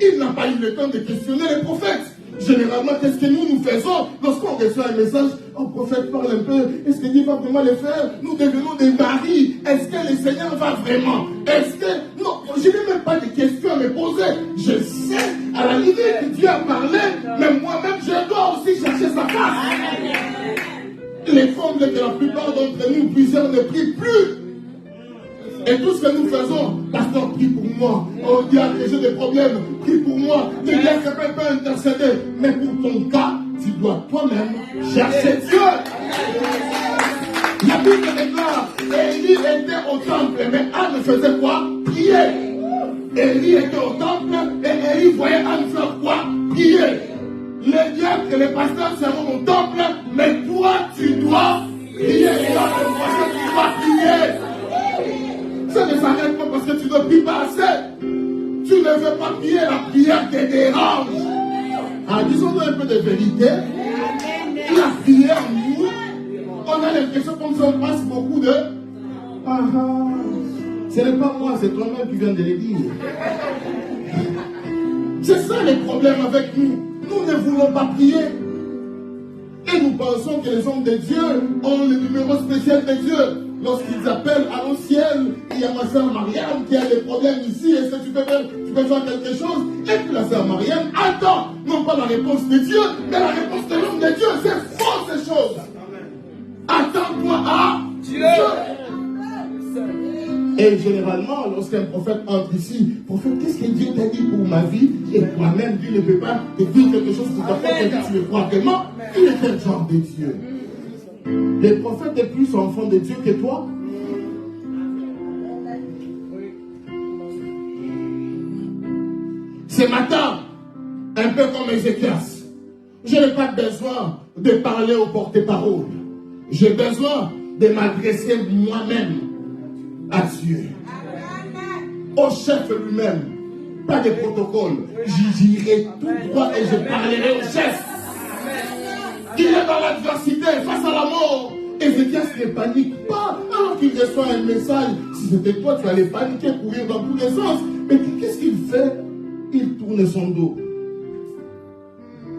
Il n'a pas eu le temps de questionner les prophètes. Généralement, qu'est-ce que nous faisons lorsqu'on reçoit un message? Oh, prophète, parle un peu. Est-ce que Dieu va vraiment le faire? Nous devenons des maris. Est-ce que le Seigneur va vraiment? Est-ce que... Non, je n'ai même pas de questions à me poser. Je sais, à la limite, que Dieu a parlé, mais moi-même, je dois aussi chercher sa face. Les femmes que la plupart d'entre nous, plusieurs ne prient plus. Et tout ce que nous faisons, pasteur, prie pour moi. Oh, diable, j'ai des problèmes, prie pour moi. Dieu, quelqu'un peut intercéder. Mais pour ton cas, tu dois toi-même chercher Dieu. La Bible déclare, Élie était au temple, mais Anne faisait quoi? Prier. Élie était au temple, et Élie voyait Anne faire quoi? Prier. Les diables et les pasteurs seront au temple, mais toi, tu dois prier. Tu dois prier. Ça ne s'arrête pas parce que tu ne pries pas assez. Tu ne veux pas prier, la prière te dérange. Ah, disons-nous un peu de vérité. La prière, nous, on a l'impression comme ça on passe beaucoup de... Ce n'est pas moi, c'est toi-même qui viens de le dire. C'est ça le problème avec nous. Nous ne voulons pas prier. Et nous pensons que les hommes de Dieu ont le numéro spécial de Dieu. Lorsqu'ils appellent à au ciel, il y a ma soeur Mariam qui a des problèmes ici, est-ce que tu peux faire quelque chose? Et puis la soeur Mariam attend, non pas la réponse de Dieu, mais la réponse de l'homme de Dieu. C'est faux ces choses. Attends-toi à Dieu. Et généralement, lorsqu'un prophète entre ici, prophète, qu'est-ce que Dieu t'a dit pour ma vie? Et toi-même, Dieu ne peut pas te dire quelque chose pour ta propre vie, tu le crois vraiment? Il est quel genre de Dieu? Les prophètes sont plus enfants de Dieu que toi. Ce matin, un peu comme Ézéchias, je n'ai pas besoin de parler au porte-parole. J'ai besoin de m'adresser moi-même à Dieu. Au chef lui-même. Pas de protocole. J'irai tout droit et je parlerai au chef. Il est dans l'adversité, face à la mort. Ézéchias ne panique pas alors qu'il reçoit un message. Si c'était toi, tu allais paniquer, courir dans tous les sens. Mais qu'est-ce qu'il fait? Il tourne son dos.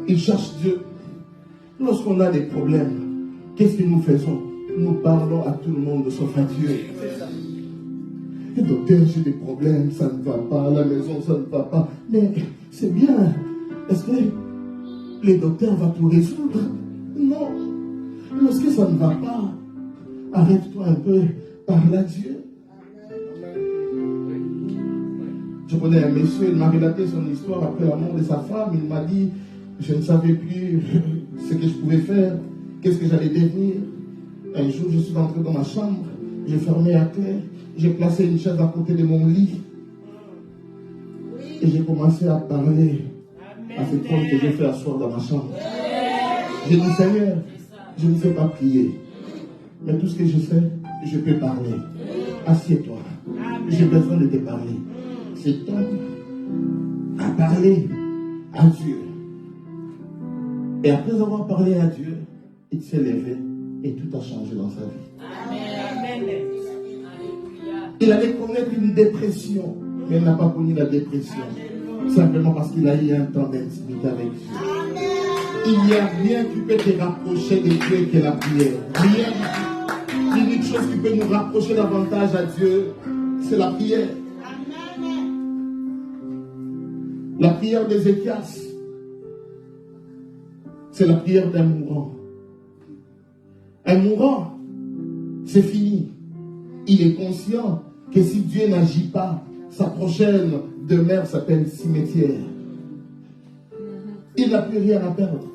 Il cherche Dieu. Lorsqu'on a des problèmes, qu'est-ce que nous faisons? Nous parlons à tout le monde sauf à Dieu. Et docteur, j'ai des problèmes, ça ne va pas, à la maison, ça ne va pas. Mais c'est bien. Est-ce que les docteurs vont tout résoudre? Non. Lorsque ça ne va pas, arrête-toi un peu, parle à Dieu. Je connais un monsieur, il m'a relaté son histoire après la mort de sa femme. Il m'a dit, je ne savais plus ce que je pouvais faire, qu'est-ce que j'allais devenir. Un jour, je suis entré dans ma chambre, j'ai fermé la clé, j'ai placé une chaise à côté de mon lit et j'ai commencé à parler à cet homme que j'ai fait asseoir dans ma chambre. J'ai dit, Seigneur, je ne sais pas prier, mais tout ce que je sais, je peux parler. Assieds-toi, j'ai besoin de te parler. Cet homme a parlé à Dieu. Et après avoir parlé à Dieu, il s'est levé et tout a changé dans sa vie. Amen. Il allait connaître une dépression, mais il n'a pas connu la dépression. Simplement parce qu'il a eu un temps d'intimité avec Dieu. Il n'y a rien qui peut te rapprocher de Dieu que la prière. Rien. L'unique chose qui peut nous rapprocher davantage à Dieu, c'est la prière. La prière d'Ézéchias, c'est la prière d'un mourant. Un mourant, c'est fini. Il est conscient que si Dieu n'agit pas, sa prochaine demeure s'appelle cimetière. Il n'a plus rien à perdre.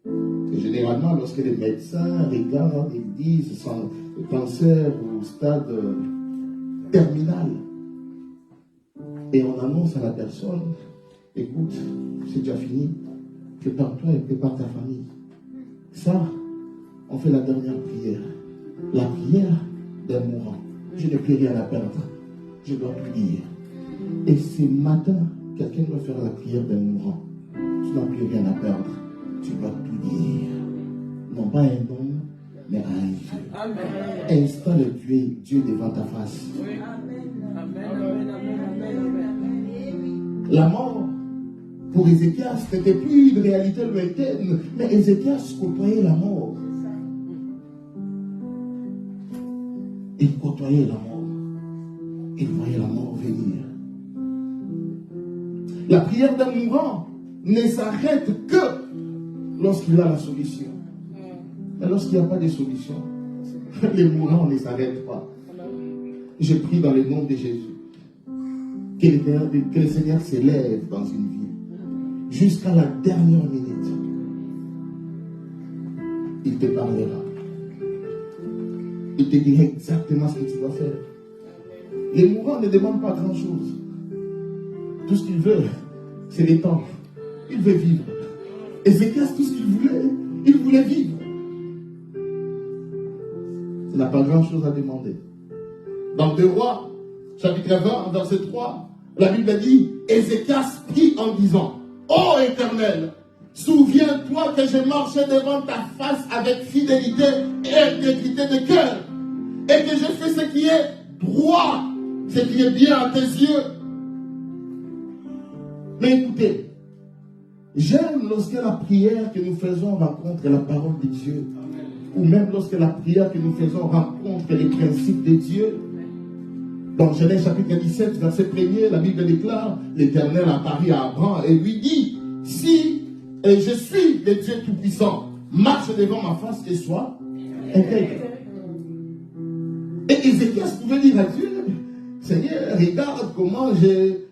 Et généralement, lorsque les médecins regardent, ils disent son cancer au stade terminal. Et on annonce à la personne, écoute, c'est déjà fini, prépare-toi et prépare ta famille. Ça, on fait la dernière prière. La prière d'un mourant. Je n'ai plus rien à perdre. Je dois tout dire. Et ce matin, quelqu'un doit faire la prière d'un mourant. Tu n'as plus rien à perdre. Tu dois tout dire. Non pas un homme, mais à un Dieu. Amen. Installe Dieu devant ta face. Oui. Amen. La mort, pour Ézéchias, n'était plus une réalité lointaine, mais Ézéchias côtoyait la mort. Il côtoyait la mort. Il voyait la mort venir. La prière d'un mourant ne s'arrête que lorsqu'il a la solution. Mais lorsqu'il n'y a pas de solution, les mourants ne s'arrêtent pas. Je prie dans le nom de Jésus que le Seigneur s'élève dans une vie jusqu'à la dernière minute. Il te parlera. Il te dira exactement ce que tu dois faire. Les mourants ne demandent pas grand-chose. Tout ce qu'il veut, c'est le temps. Il veut vivre. Ézéchias, tout ce qu'il voulait vivre. Il n'a pas grand-chose à demander. Dans 2 Rois, chapitre 20, verset 3, la Bible dit, Ézéchias prie en disant, ô Éternel, souviens-toi que je marchais devant ta face avec fidélité et intégrité de cœur, et que je fais ce qui est droit, ce qui est bien à tes yeux. Mais écoutez, j'aime lorsque la prière que nous faisons rencontre la parole de Dieu, ou même lorsque la prière que nous faisons rencontre les principes de Dieu. Dans Genèse chapitre 17, verset 1er, la Bible déclare, l'Éternel apparut à Abraham et lui dit, si je suis le Dieu Tout-Puissant, marche devant ma face et sois intègre. Et Ézéchias pouvait dire à Dieu, Seigneur, regarde comment j'ai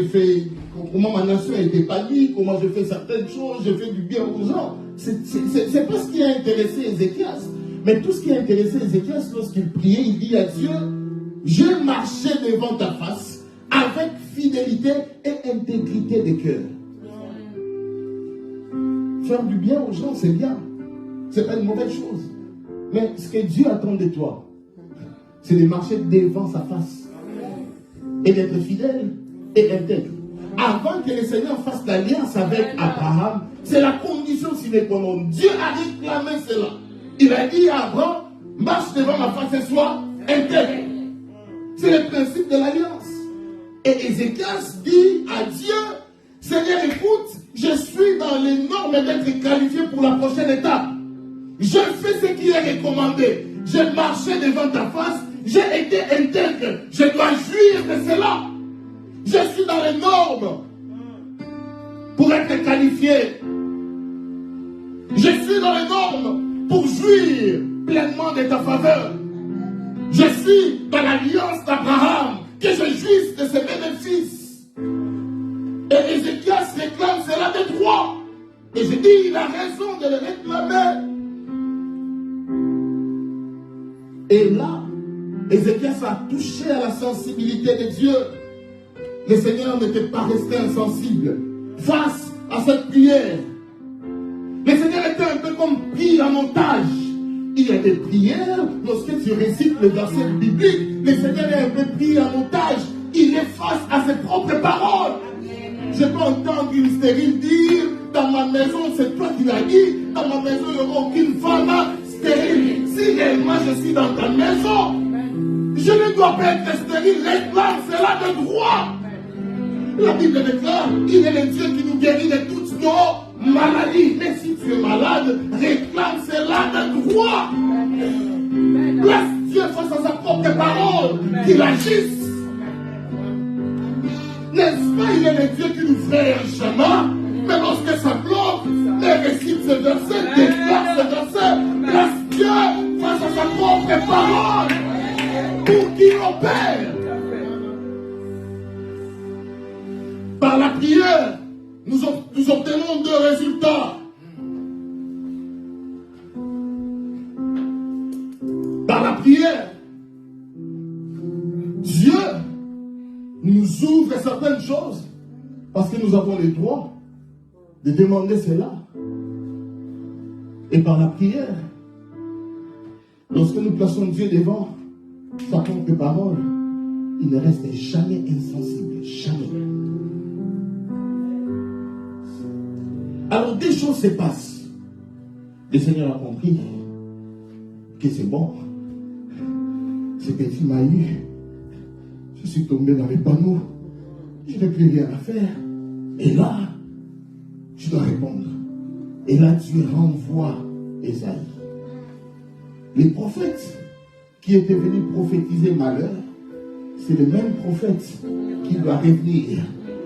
fait, comment ma nation a été bannie, comment je fais certaines choses, je fais du bien aux gens. C'est pas ce qui a intéressé Ézéchias. Mais tout ce qui a intéressé Ézéchias, lorsqu'il priait, il dit à Dieu, je marchais devant ta face avec fidélité et intégrité de cœur. Faire du bien aux gens, c'est bien. C'est pas une mauvaise chose. Mais ce que Dieu attend de toi, c'est de marcher devant sa face et d'être fidèle et intègre. Avant que le Seigneur fasse l'alliance avec Abraham, c'est la condition sine qua non. Dieu a réclamé cela. Il a dit à Abraham, marche devant ma face et sois intègre. C'est le principe de l'alliance. Et Ézéchias dit à Dieu, Seigneur, écoute, je suis dans les normes d'être qualifié pour la prochaine étape. J'ai fait ce qui est recommandé. J'ai marché devant ta face. J'ai été intègre. Je dois jouir de cela. Je suis dans les normes pour être qualifié. Je suis dans les normes pour jouir pleinement de ta faveur. Je suis dans l'alliance d'Abraham, que je jouisse de ses bénéfices. Et Ézéchias réclame cela de droit. Et je dis, il a raison de le réclamer. Et là, Ézéchias a touché à la sensibilité de Dieu. Le Seigneur n'était pas resté insensible face à cette prière. Le Seigneur était un peu comme pris en otage. Il y a des prières, lorsque tu récites le verset biblique, le Seigneur est un peu pris en otage. Il est face à ses propres paroles. Je peux entendre une stérile dire, dans ma maison, c'est toi qui l'as dit, dans ma maison, il n'y aura aucune femme stérile. Si réellement je suis dans ta maison, je ne dois pas être stérile, réclame cela de droit. La Bible déclare, il est le Dieu qui nous guérit de toutes nos maladies. Mais si tu es malade, réclame cela de droit. Place Dieu face à sa propre parole, qu'il agisse. N'est-ce pas, il est le Dieu qui nous fait un chemin, mais lorsque ça bloque, il récite ce verset, déclare ce verset, place Dieu face à sa propre parole, pour qu'il opère. Par la prière, nous obtenons deux résultats. Par la prière, Dieu nous ouvre certaines choses parce que nous avons le droit de demander cela. Et par la prière, lorsque nous plaçons Dieu devant sa propre parole, il ne reste jamais insensible, jamais. Alors des choses se passent. Le Seigneur a compris que c'est bon. Ce petit m'a eu. Je suis tombé dans les panneaux. Je n'ai plus rien à faire. Et là, je dois répondre. Et là, Dieu renvoie Ésaïe. Les prophètes qui étaient venus prophétiser malheur, c'est le même prophète qui doit revenir.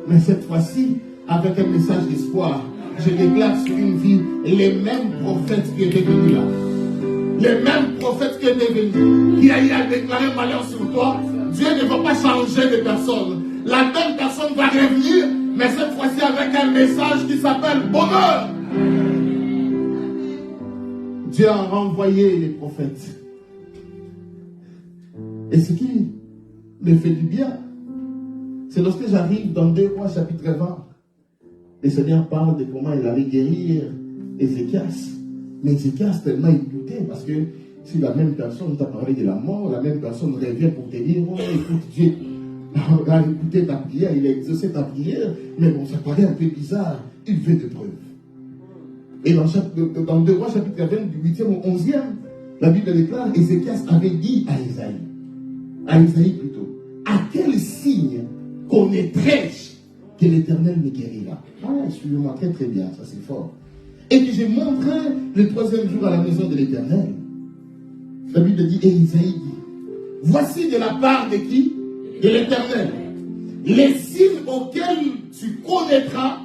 Mais cette fois-ci, avec un message d'espoir. Je déclare sur une vie les mêmes prophètes qui étaient venus là. Les mêmes prophètes qui étaient venus, qui a eu à déclarer malheur sur toi. Dieu ne va pas changer de personne. La même personne va revenir, mais cette fois-ci avec un message qui s'appelle bonheur. Dieu a renvoyé les prophètes. Et ce qui me fait du bien, c'est lorsque j'arrive dans 2 Rois chapitre 20. Le Seigneur parle de comment il allait guérir Ézéchias. Mais Ézéchias, tellement il doutait, parce que si la même personne t'a parlé de la mort, la même personne revient pour te dire, oh écoute, Dieu a écouté ta prière, il a exaucé ta prière, mais bon, ça paraît un peu bizarre, il veut des preuves. Et dans 2 Rois chapitre 20, du 8e au 11e, la Bible déclare, Ézéchias avait dit à Isaïe plutôt, à quel signe connaîtrai-je que l'Éternel me guérira? Ah, suivez-moi très très bien, ça c'est fort. Et que je montrerai le 3e jour à la maison de l'Éternel. La Bible dit, et Isaïe dit, voici de la part de qui? De l'Éternel. Les signes auxquels tu connaîtras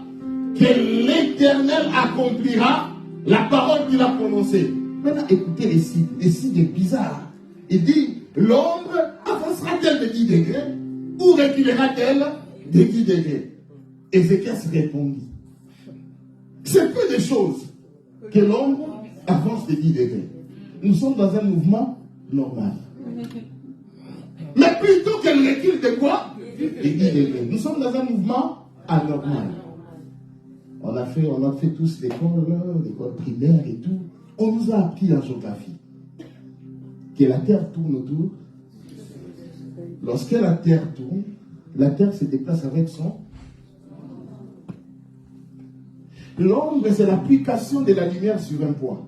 que l'Éternel accomplira la parole qu'il a prononcée. Maintenant, écoutez les signes bizarres. Il dit, l'ombre avancera-t-elle de 10 degrés ou reculera-t-elle de 10 degrés? Ézéchias répondit, c'est peu de choses que l'ombre avance de 10 degrés. Nous sommes dans un mouvement normal. Mais plutôt qu'elle recule de quoi? De 10 degrés. Nous sommes dans un mouvement anormal. On a fait tous l'école primaire et tout. On nous a appris en géographie que la Terre tourne autour. Lorsque la Terre tourne, la Terre se déplace avec son. L'ombre, c'est l'application de la lumière sur un point.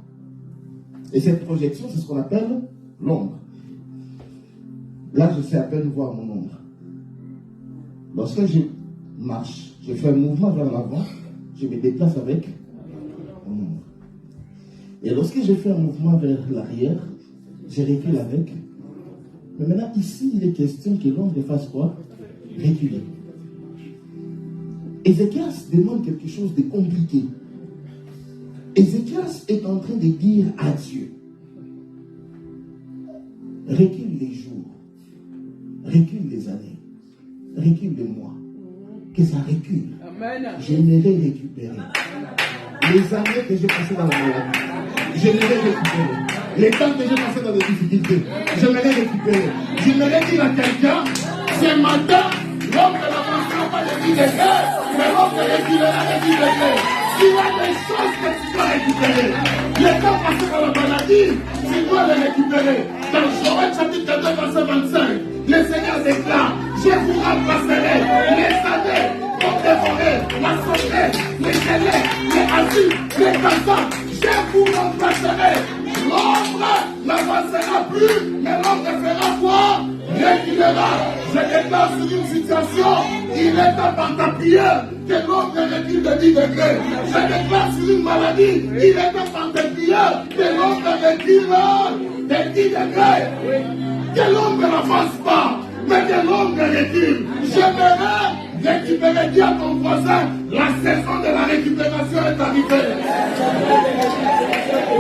Et cette projection, c'est ce qu'on appelle l'ombre. Là, je sais à peine voir mon ombre. Lorsque je marche, je fais un mouvement vers l'avant, je me déplace avec mon ombre. Et lorsque j'ai fait un mouvement vers l'arrière, j'ai reculé avec. Mais maintenant, ici, il est question que l'ombre fasse quoi? Reculer. Ézéchias demande quelque chose de compliqué. Ézéchias est en train de dire à Dieu, recule les jours, recule les années, recule les mois, que ça recule. J'aimerais récupérer les années que j'ai passées dans la maladie. J'aimerais récupérer les temps que j'ai passés dans les difficultés. J'aimerais récupérer. J'aimerais dire à quelqu'un, ce matin, l'homme ne n'avancera pas de 10 degrés, mais l'homme ne reculera de 10 degrés. Il y a des choses que tu dois récupérer. Les temps passés dans la maladie, tu dois les récupérer. Dans Joël chapitre 2, verset 25, le Seigneur déclare, je vous remplacerai les années pour dévorer la santé, les délais, les asiles, les passants. Je vous remplacerai. L'ombre n'avancera plus, mais l'ombre fera quoi? Reculera. Je déclare sur une situation, il est temps par ta prière que l'ombre recule de 10 degrés. Je déclare sur une maladie, il est temps par ta prière que l'ombre recule de 10 degrés. Que l'ombre n'avance pas, mais que l'ombre recule. J'aimerais récupérer, dis à ton voisin, la saison de la récupération est arrivée.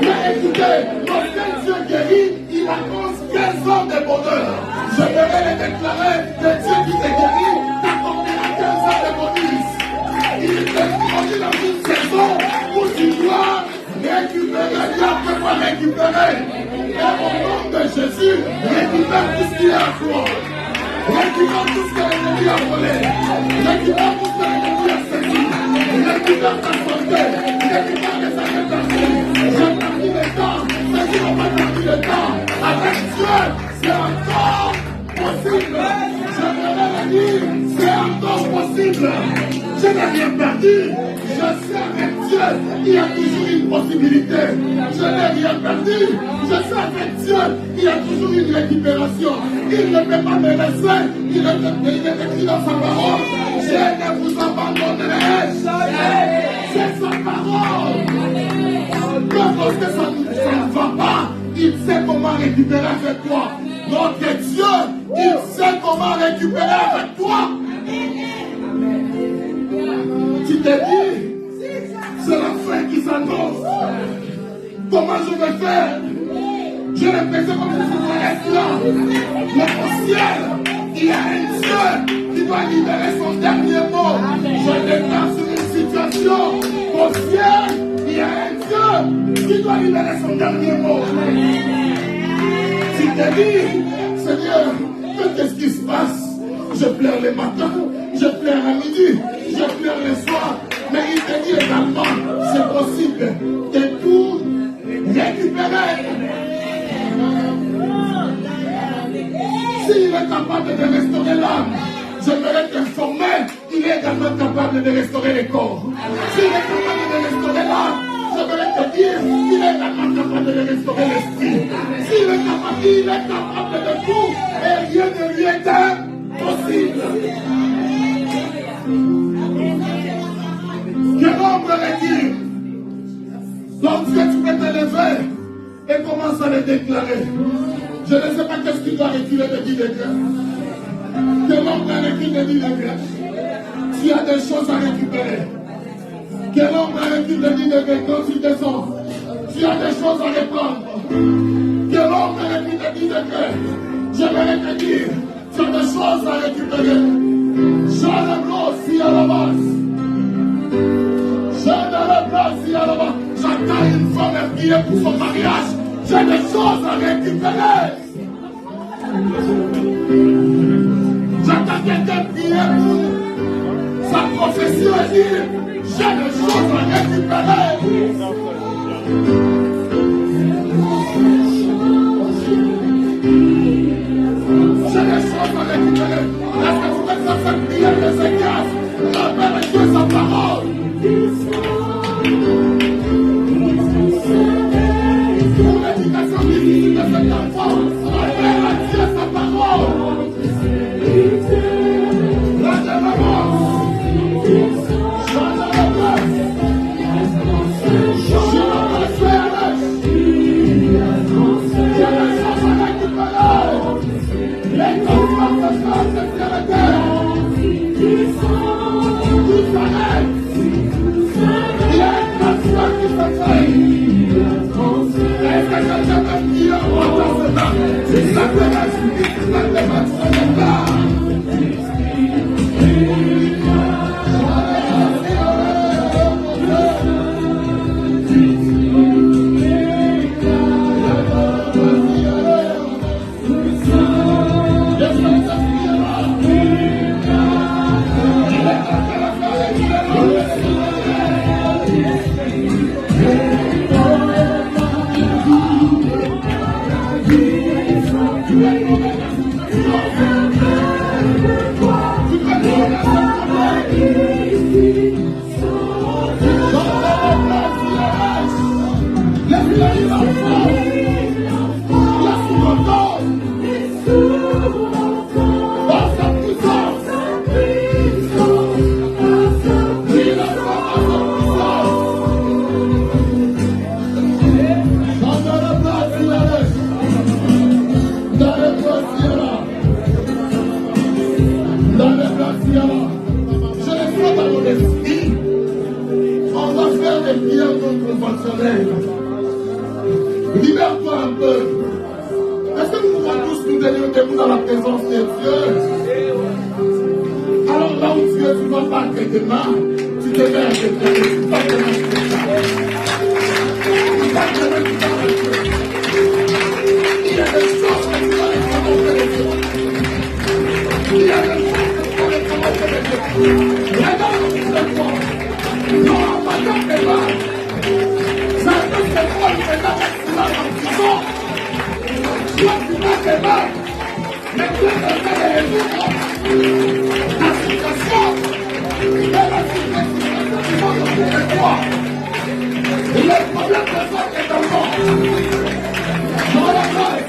Mais écoutez, lorsqu'un Dieu guérit, il annonce 15 ans de bonheur. Je vais le déclarer, que Dieu qui te guérit t'accordera 15 ans de bonus. Il te conduit dans une saison où tu dois récupérer, Dieu peut pas récupérer. Et au nom de Jésus, récupère tout ce qui est à toi. Récupère tout ce que l'ennemi a volé. Récupère tout ce que l'ennemi a saisi. Récupère ta santé. Récupère les années passées. J'ai perdu le temps. Mais tu n'as pas perdu le temps. Avec Dieu, c'est encore possible. Je vais le dire, c'est encore possible. Je n'ai rien perdu. Je sais avec Dieu, il y a toujours une possibilité. Je n'ai rien perdu. Je sais avec Dieu, il y a toujours une récupération. Il ne peut pas me laisser. Il est écrit dans sa parole. Je ne vous abandonnerai jamais. C'est sa parole. Quand lorsque ça ne va pas, il sait comment récupérer avec toi. Notre Dieu, il sait comment récupérer avec toi. Tu te dis, c'est la fin qui s'annonce. Comment je vais faire? J'ai l'impression comme si c'était là. Mais au ciel, il y a un Dieu qui doit libérer son dernier mot. Je déclare sur une situation. Au ciel, il y a un Dieu qui doit libérer son dernier mot. Tu te dis, Seigneur, qu'est-ce qui se passe? Je pleure le matin, je pleure à midi, je pleure le soir. Mais il te dit également, c'est possible de tout récupérer. S'il est capable de restaurer l'âme, j'aimerais t'informer, il est également capable de restaurer le corps. S'il est capable de restaurer l'âme, j'aimerais te dire, il est également capable de restaurer l'esprit. S'il est capable de tout, et rien ne lui est impossible. Que l'ombre retire. Lorsque tu peux te lever et commence à le déclarer. Je ne sais pas qu'est-ce qui doit reculer de 10 degrés. Que l'ombre recule de 10 degrés. S'il y a des choses à récupérer. Que l'ombre recule de 10 degrés quand tu descends. S'il y a des choses à reprendre. Que l'ombre recule de 10 degrés. J'aimerais te dire, tu as des choses à récupérer. Je ne blosse à la base. Je ne blosse à la base. J'attends une femme à prier pour son mariage. J'ai des choses à récupérer. J'attends quelqu'un prier pour sa profession et dire, j'ai des choses à récupérer. J'ai des choses à récupérer. Est-ce que tu peux faire cette prière de Ézéchias? Rappelle Dieu sa parole. Pour l'éducation difficile de cet enfant, rappelle à Dieu sa parole. La délivrance. Je ne veux pas. Je ne veux pas. Libère-toi un peu. Est-ce que nous pouvons tous nous délivrer dans la présence de Dieu? Alors là où tu es, tu ne vas pas avec tes mains. Tu te mets avec tes mains. Tu vas te mettre avec tes mains. Il y a des choses que tu vas les commencer les yeux. Il y a des choses que tu vas les commencer les yeux. Regarde cette fois. Non, pas dans tes mains. Ça peut se voir que là, tu vas en prison. Toi, tu vas tes mains. Mais tu vas te faire les yeux. La situation est la situation qui va de toi. Et le problème de ça est dans le monde. Dans la place.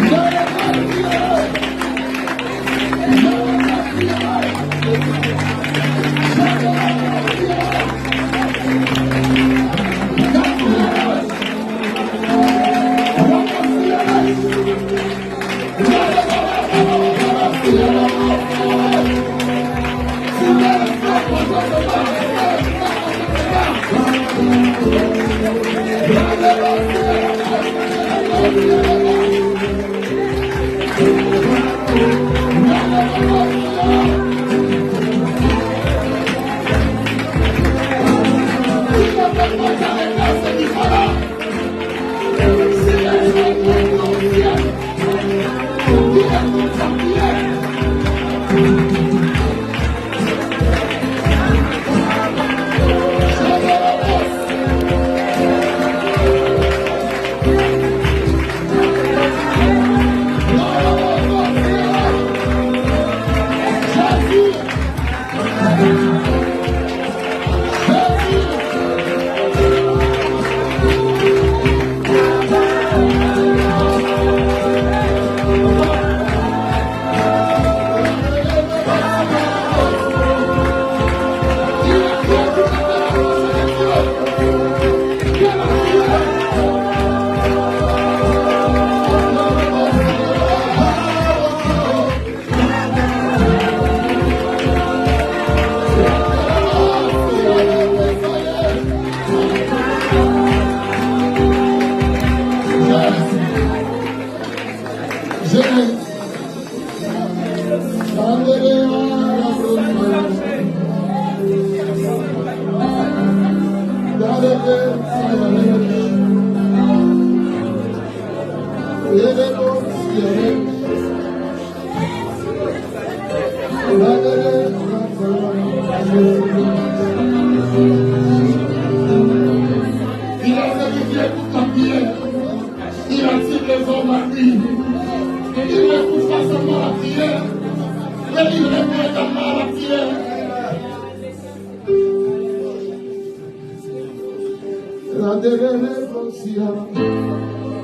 Dans la place.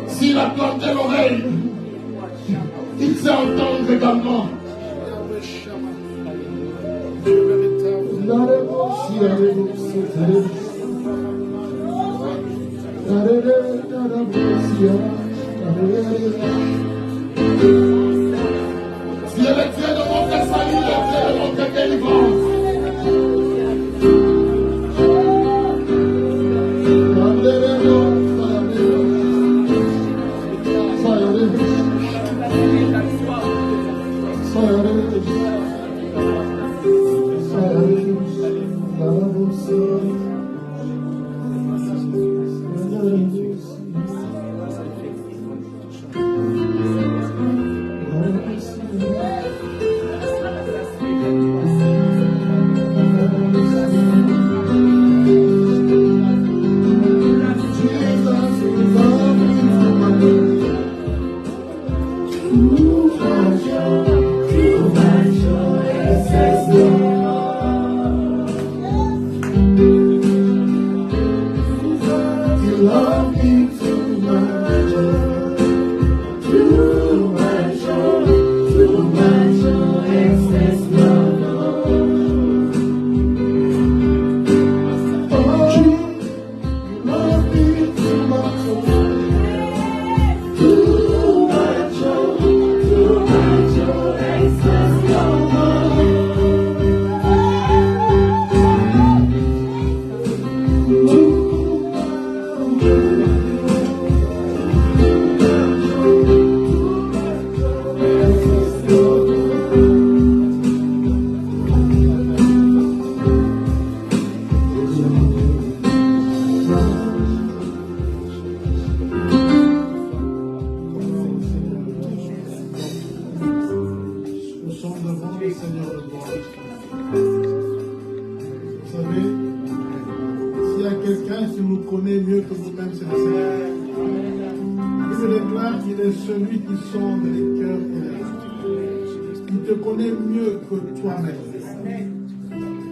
S'il a planté l'oreille, il sait entendre également. Si elle est Dieu de montrer salut, elle est Dieu de montrer délivrance.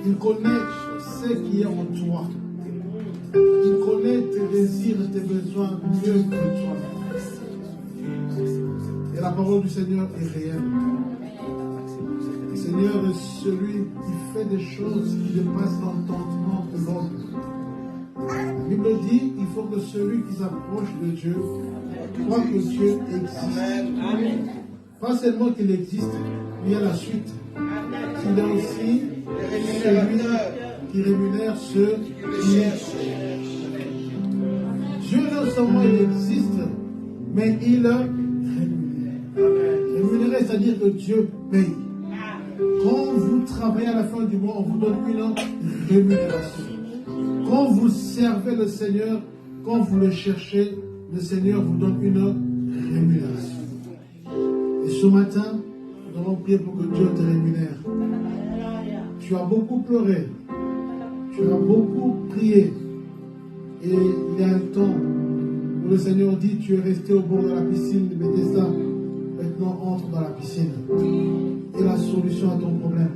Il connaît ce qui est en toi. Il connaît tes désirs, tes besoins mieux que toi-même. Et la parole du Seigneur est réelle. Le Seigneur est celui qui fait des choses qui dépassent l'entendement de l'homme. La Bible dit qu'il faut que celui qui s'approche de Dieu croit que Dieu existe. Pas seulement qu'il existe, mais il y a la suite. Il est aussi celui qui rémunère ceux qui Dieu non seulement il existe, mais il rémunère. Rémunérer, c'est-à-dire que Dieu paye. Quand vous travaillez à la fin du mois, on vous donne une rémunération. Quand vous servez le Seigneur, quand vous le cherchez, le Seigneur vous donne une rémunération. Et ce matin, nous allons prier pour que Dieu te rémunère. Tu as beaucoup pleuré. Tu as beaucoup prié. Et il y a un temps où le Seigneur dit, tu es resté au bord de la piscine de Bethesda. Maintenant, entre dans la piscine. Et la solution à ton problème.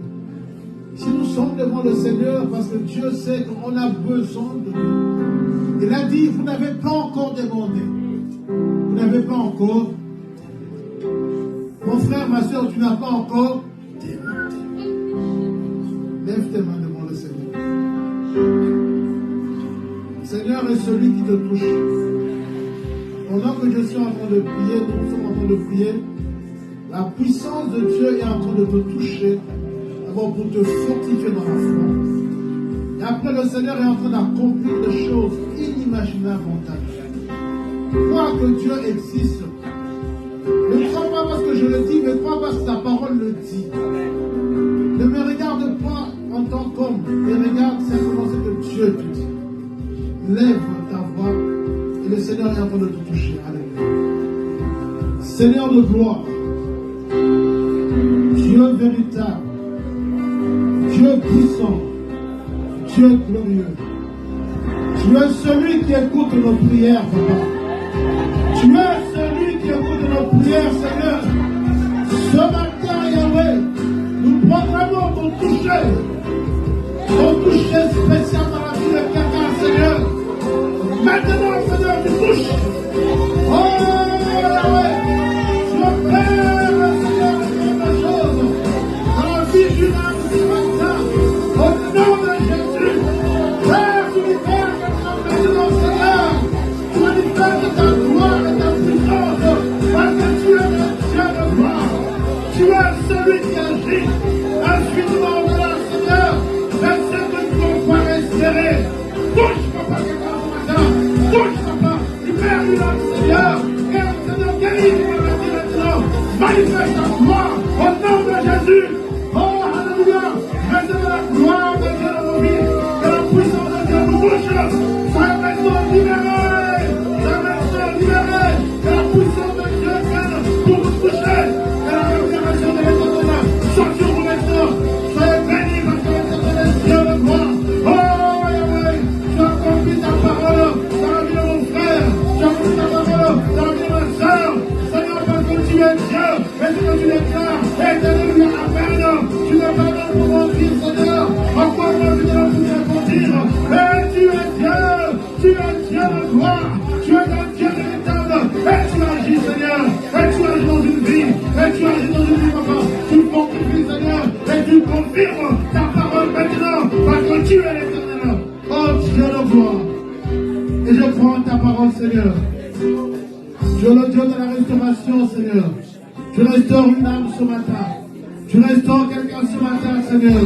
Si nous sommes devant le Seigneur, parce que Dieu sait qu'on a besoin de lui. Il a dit, vous n'avez pas encore demandé. Vous n'avez pas encore. Mon frère, ma soeur, tu n'as pas encore demandé. Lève tes mains devant le Seigneur. Le Seigneur est celui qui te touche. Pendant que je suis en train de prier, nous sommes en train de prier, la puissance de Dieu est en train de te toucher, d'abord pour te fortifier dans la foi. Et après, le Seigneur est en train d'accomplir des choses inimaginables en ta vie. Crois que Dieu existe. Ne crois pas parce que je le dis, mais crois parce que ta parole le dit. Ne me regarde pas en tant qu'homme, mais regarde simplement ce que Dieu te dit. Lève ta voix et le Seigneur est en train de te toucher. Alléluia. Seigneur de gloire, Dieu véritable, Dieu puissant, Dieu glorieux. Tu es celui qui écoute nos prières, Papa. Tu es celui qui écoute nos prières, Seigneur. Ce matin, Yahweh, nous proclamons ton toucher spécial dans la vie de quelqu'un, Seigneur. Maintenant, Seigneur, tu touches. Oh, Yahweh, je père, Seigneur, de toutes choses dans la vie d'une âme ce matin. Au nom de Jésus, Père, tu lui fais maintenant, Seigneur. Tu manifestes ta gloire et ta puissance, parce que tu es le Dieu de gloire. Tu es celui qui agit. Infiniment au-delà, Seigneur, mais c'est que nous ne pouvons pas espérer. Touche, Papa, quelqu'un ce matin. Touche, Papa, libère une âme, Seigneur. Et le Seigneur guérit, maintenant. Manifeste ta gloire au nom de Jésus. Oh, alléluia. Recevez la gloire de Dieu dans vos vies. Que la puissance de Dieu vous touche. Soyez maintenant libérés. Soyez maintenant libérés. Que la puissance de Dieu vienne pour vous toucher. Que la révélation de l'Éternel soit sur vous maintenant. Soyez bénis parce que l'Éternel est Dieu de gloire. Oh, Yahweh, tu as accompli ta parole dans la vie de mon frère. Tu as accompli ta parole dans la vie de ma soeur. Seigneur, parce que tu es Dieu, et ce que tu déclares, Éternel, Amen. Tu n'as pas donné pour mon fils, Seigneur. Encore moi, je te la pour dire. Et tu es Dieu de gloire, tu es un Dieu véritable. Et tu agis, Seigneur. Et tu agis dans une vie. Et tu agis dans une vie, papa. Tu concrétises, Seigneur. Et tu confirmes ta parole maintenant. Parce que tu es l'Éternel. Oh Dieu de gloire. Et je prends ta parole, Seigneur. Tu es le Dieu de la restauration, Seigneur. Tu restaures une âme ce matin. Tu restaures quelqu'un ce matin, Seigneur.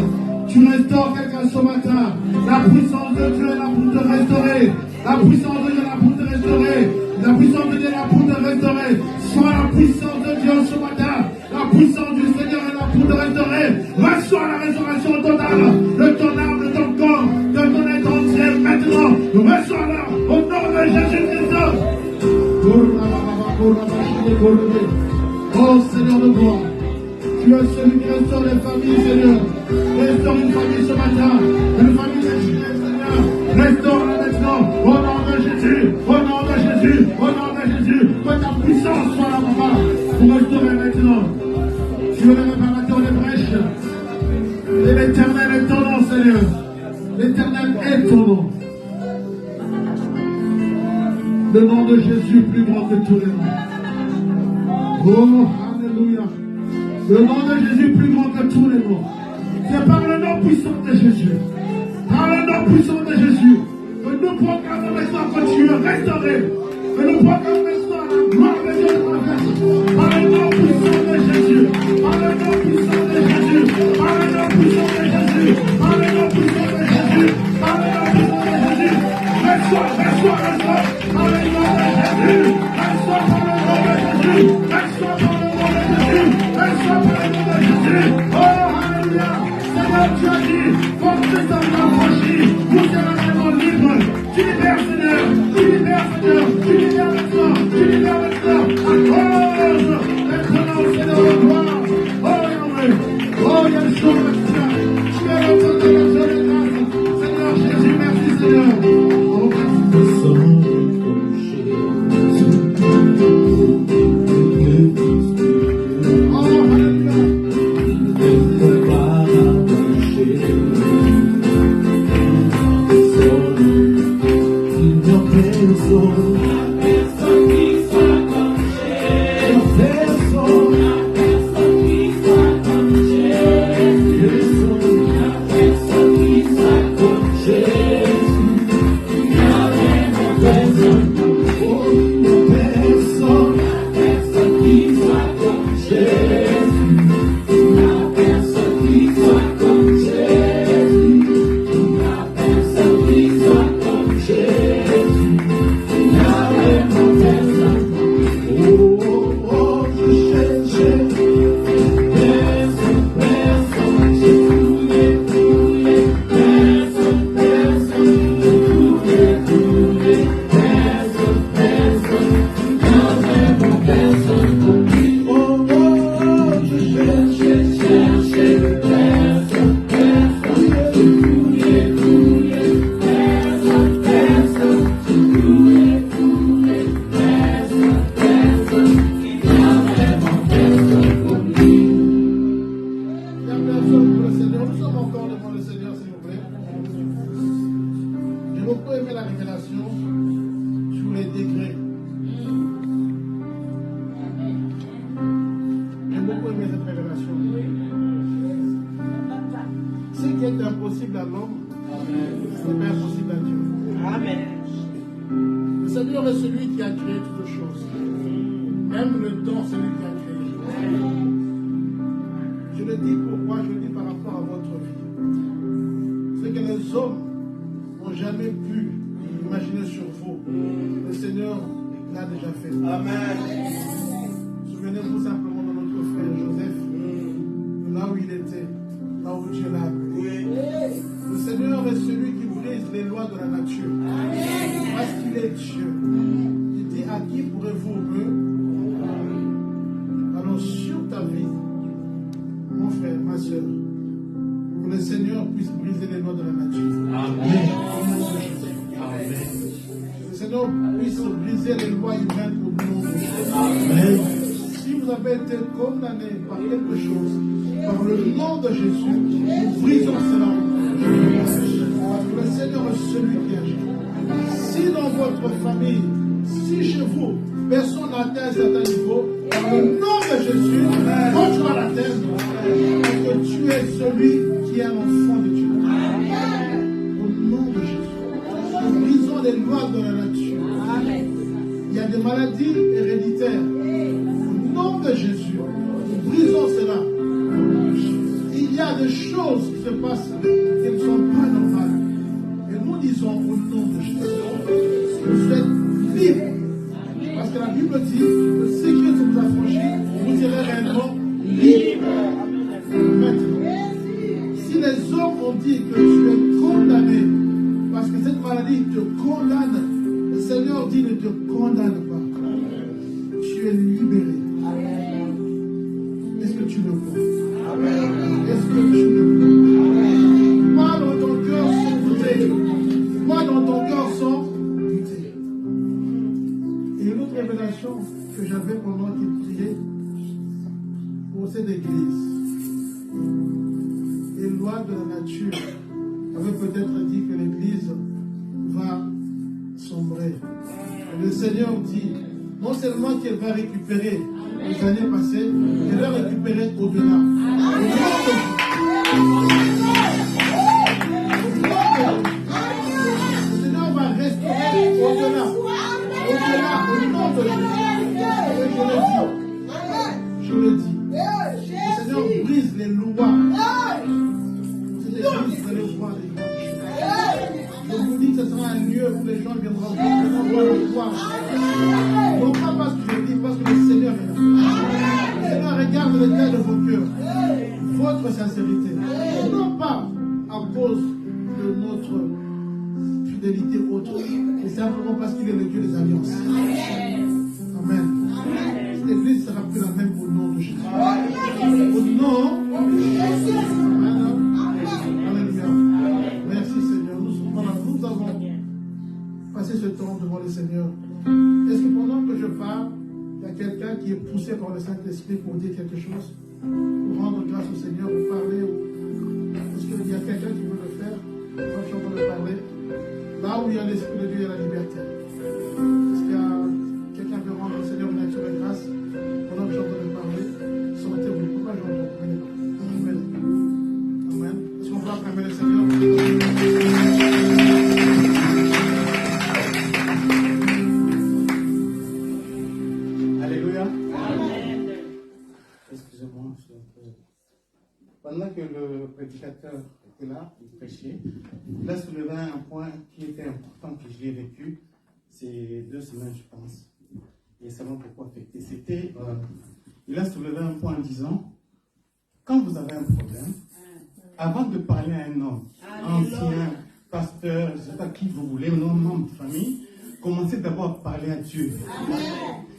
Tu restaures quelqu'un ce matin. La puissance de Dieu est là pour te restaurer. La puissance de Dieu est là pour te restaurer. La puissance de Dieu est là pour te restaurer. Sois la puissance de Dieu ce matin. La puissance du Seigneur est là pour te restaurer. Reçois la restauration totale de ton âme, de ton corps, de ton être entier maintenant. Reçois-la au nom de Jésus-Christ. Oh Seigneur de gloire, tu es celui qui restaure les familles, Seigneur. Restaure une famille ce matin, une famille déchirée, Seigneur. Restaure-la maintenant, au nom de Jésus, au nom de Jésus, au nom de Jésus. Que ta puissance soit là, papa, pour restaurer maintenant. Tu es le réparateur des brèches. Et l'Éternel est ton nom, Seigneur. L'Éternel est ton nom. Le nom de Jésus plus grand que tous les noms. Oh, alléluia. Le nom de Jésus plus grand que tous les noms. C'est par le nom puissant de Jésus. Par le nom puissant de Jésus. Que nous proclamons maintenant que tu es restauré. Que nous proclamons maintenant la gloire de Dieu dans la vie. Par le nom puissant de Jésus. Par le nom puissant de Jésus. Par le nom puissant de Jésus. Par le nom puissant de Jésus. Par le nom puissant de Jésus. Reçois. Par le nom de Jésus. Reçois par le nom de Jésus. Reçois par le nom de Jésus. Reçois par le nom de Jésus. Oh, alléluia. Seigneur, tu as dit, portez ta main franchie. Vous serez vraiment libre. Tu libères, Seigneur. Tu libères, Seigneur. Tu libères maintenant. Tu libères maintenant. À cause maintenant, Seigneur, de gloire. Oh, Yahweh. Oh, Yeshua, tu es le Dieu de la grâce. Seigneur Jésus, merci, Seigneur. Oh, merci. Dieu l'a appelé. Le Seigneur est celui qui brise les lois de la nature. Parce qu'il est Dieu. Il dit à qui pourrez-vous me... Alors sur ta vie, mon frère, ma soeur, que le Seigneur puisse briser les lois de la nature. Amen. Que le Seigneur puisse briser les lois humaines au nom de Jésus. Amen. Si vous avez été condamné par quelque chose, par le nom de Jésus, nous brisons cela. Parce que le Seigneur est celui qui agit. Si dans votre famille, si chez vous, personne n'a atteint un certain niveau, par le nom de Jésus, quand tu vas l'atteindre, parce que tu es celui qui est un enfant de Dieu. Au nom de Jésus, nous brisons les lois de la nature. Il y a des maladies héréditaires. Au nom de Jésus, nous brisons cela. Il y a des choses qui se passent qui ne sont pas normales. Et nous disons au nom de Jésus, vous êtes libres. Parce que la Bible dit que si Christ vous a franchi, vous serez réellement libre. Maintenant, si les hommes ont dit que tu es condamné, parce que cette maladie te condamne, le Seigneur dit ne te condamne pas. Tu es libéré. Est-ce que tu le vois? Est-ce que tu le vois? Pas dans ton cœur sans douter. Pas dans ton cœur sans douter. Et une autre révélation que j'avais pendant qu'il priait pour cette église. Les lois de la nature avaient peut-être dit que l'église va sombrer. Et le Seigneur dit non seulement qu'elle va récupérer les années passées, elle va récupérer au-delà. Le Seigneur va restaurer au-delà. Au-delà, au nom de Jésus. Je le dis. Le Seigneur brise les lois. Cette église, vous allez voir les grandes choses. Je vous dis que ce sera un lieu où les gens viendront voir la gloire. Non pas parce que je dis, parce que le Seigneur est là. Le Seigneur regarde l'état de vos cœurs, votre sincérité. Non pas à cause de notre fidélité autre, mais simplement parce qu'il est le Dieu des alliances. Amen. Cette église sera plus la même au nom de Jésus. Au nom de Jésus. Alléluia. Merci Seigneur. Nous avons passé ce temps devant le Seigneur. Est-ce que pendant que je parle, il y a quelqu'un qui est poussé par le Saint-Esprit pour dire quelque chose, pour rendre grâce au Seigneur, pour parler? Est-ce qu'il y a quelqu'un qui veut le faire? Moi, je suis en train de parler. Là où il y a l'Esprit de Dieu, il y a la liberté. Est-ce qu'il y a quelqu'un qui veut rendre au Seigneur une nature de grâce? Pendant que je suis en train de parler, sortez-vous. Pourquoi j'entends? Amen. Amen. Est-ce qu'on peut acclamer le Seigneur? Alléluia. Excusez-moi, je suis un peu... Pendant que le prédicateur était là, il prêchait, il a soulevé un point qui était important que j'ai vécu ces 2 semaines, je pense. Et ça m'a beaucoup affecté. C'était, il a soulevé un point en disant, quand vous avez un problème, avant de parler à un homme, ancien, pasteur, je ne sais pas qui vous voulez, un membre de famille, commencez d'abord à parler à Dieu.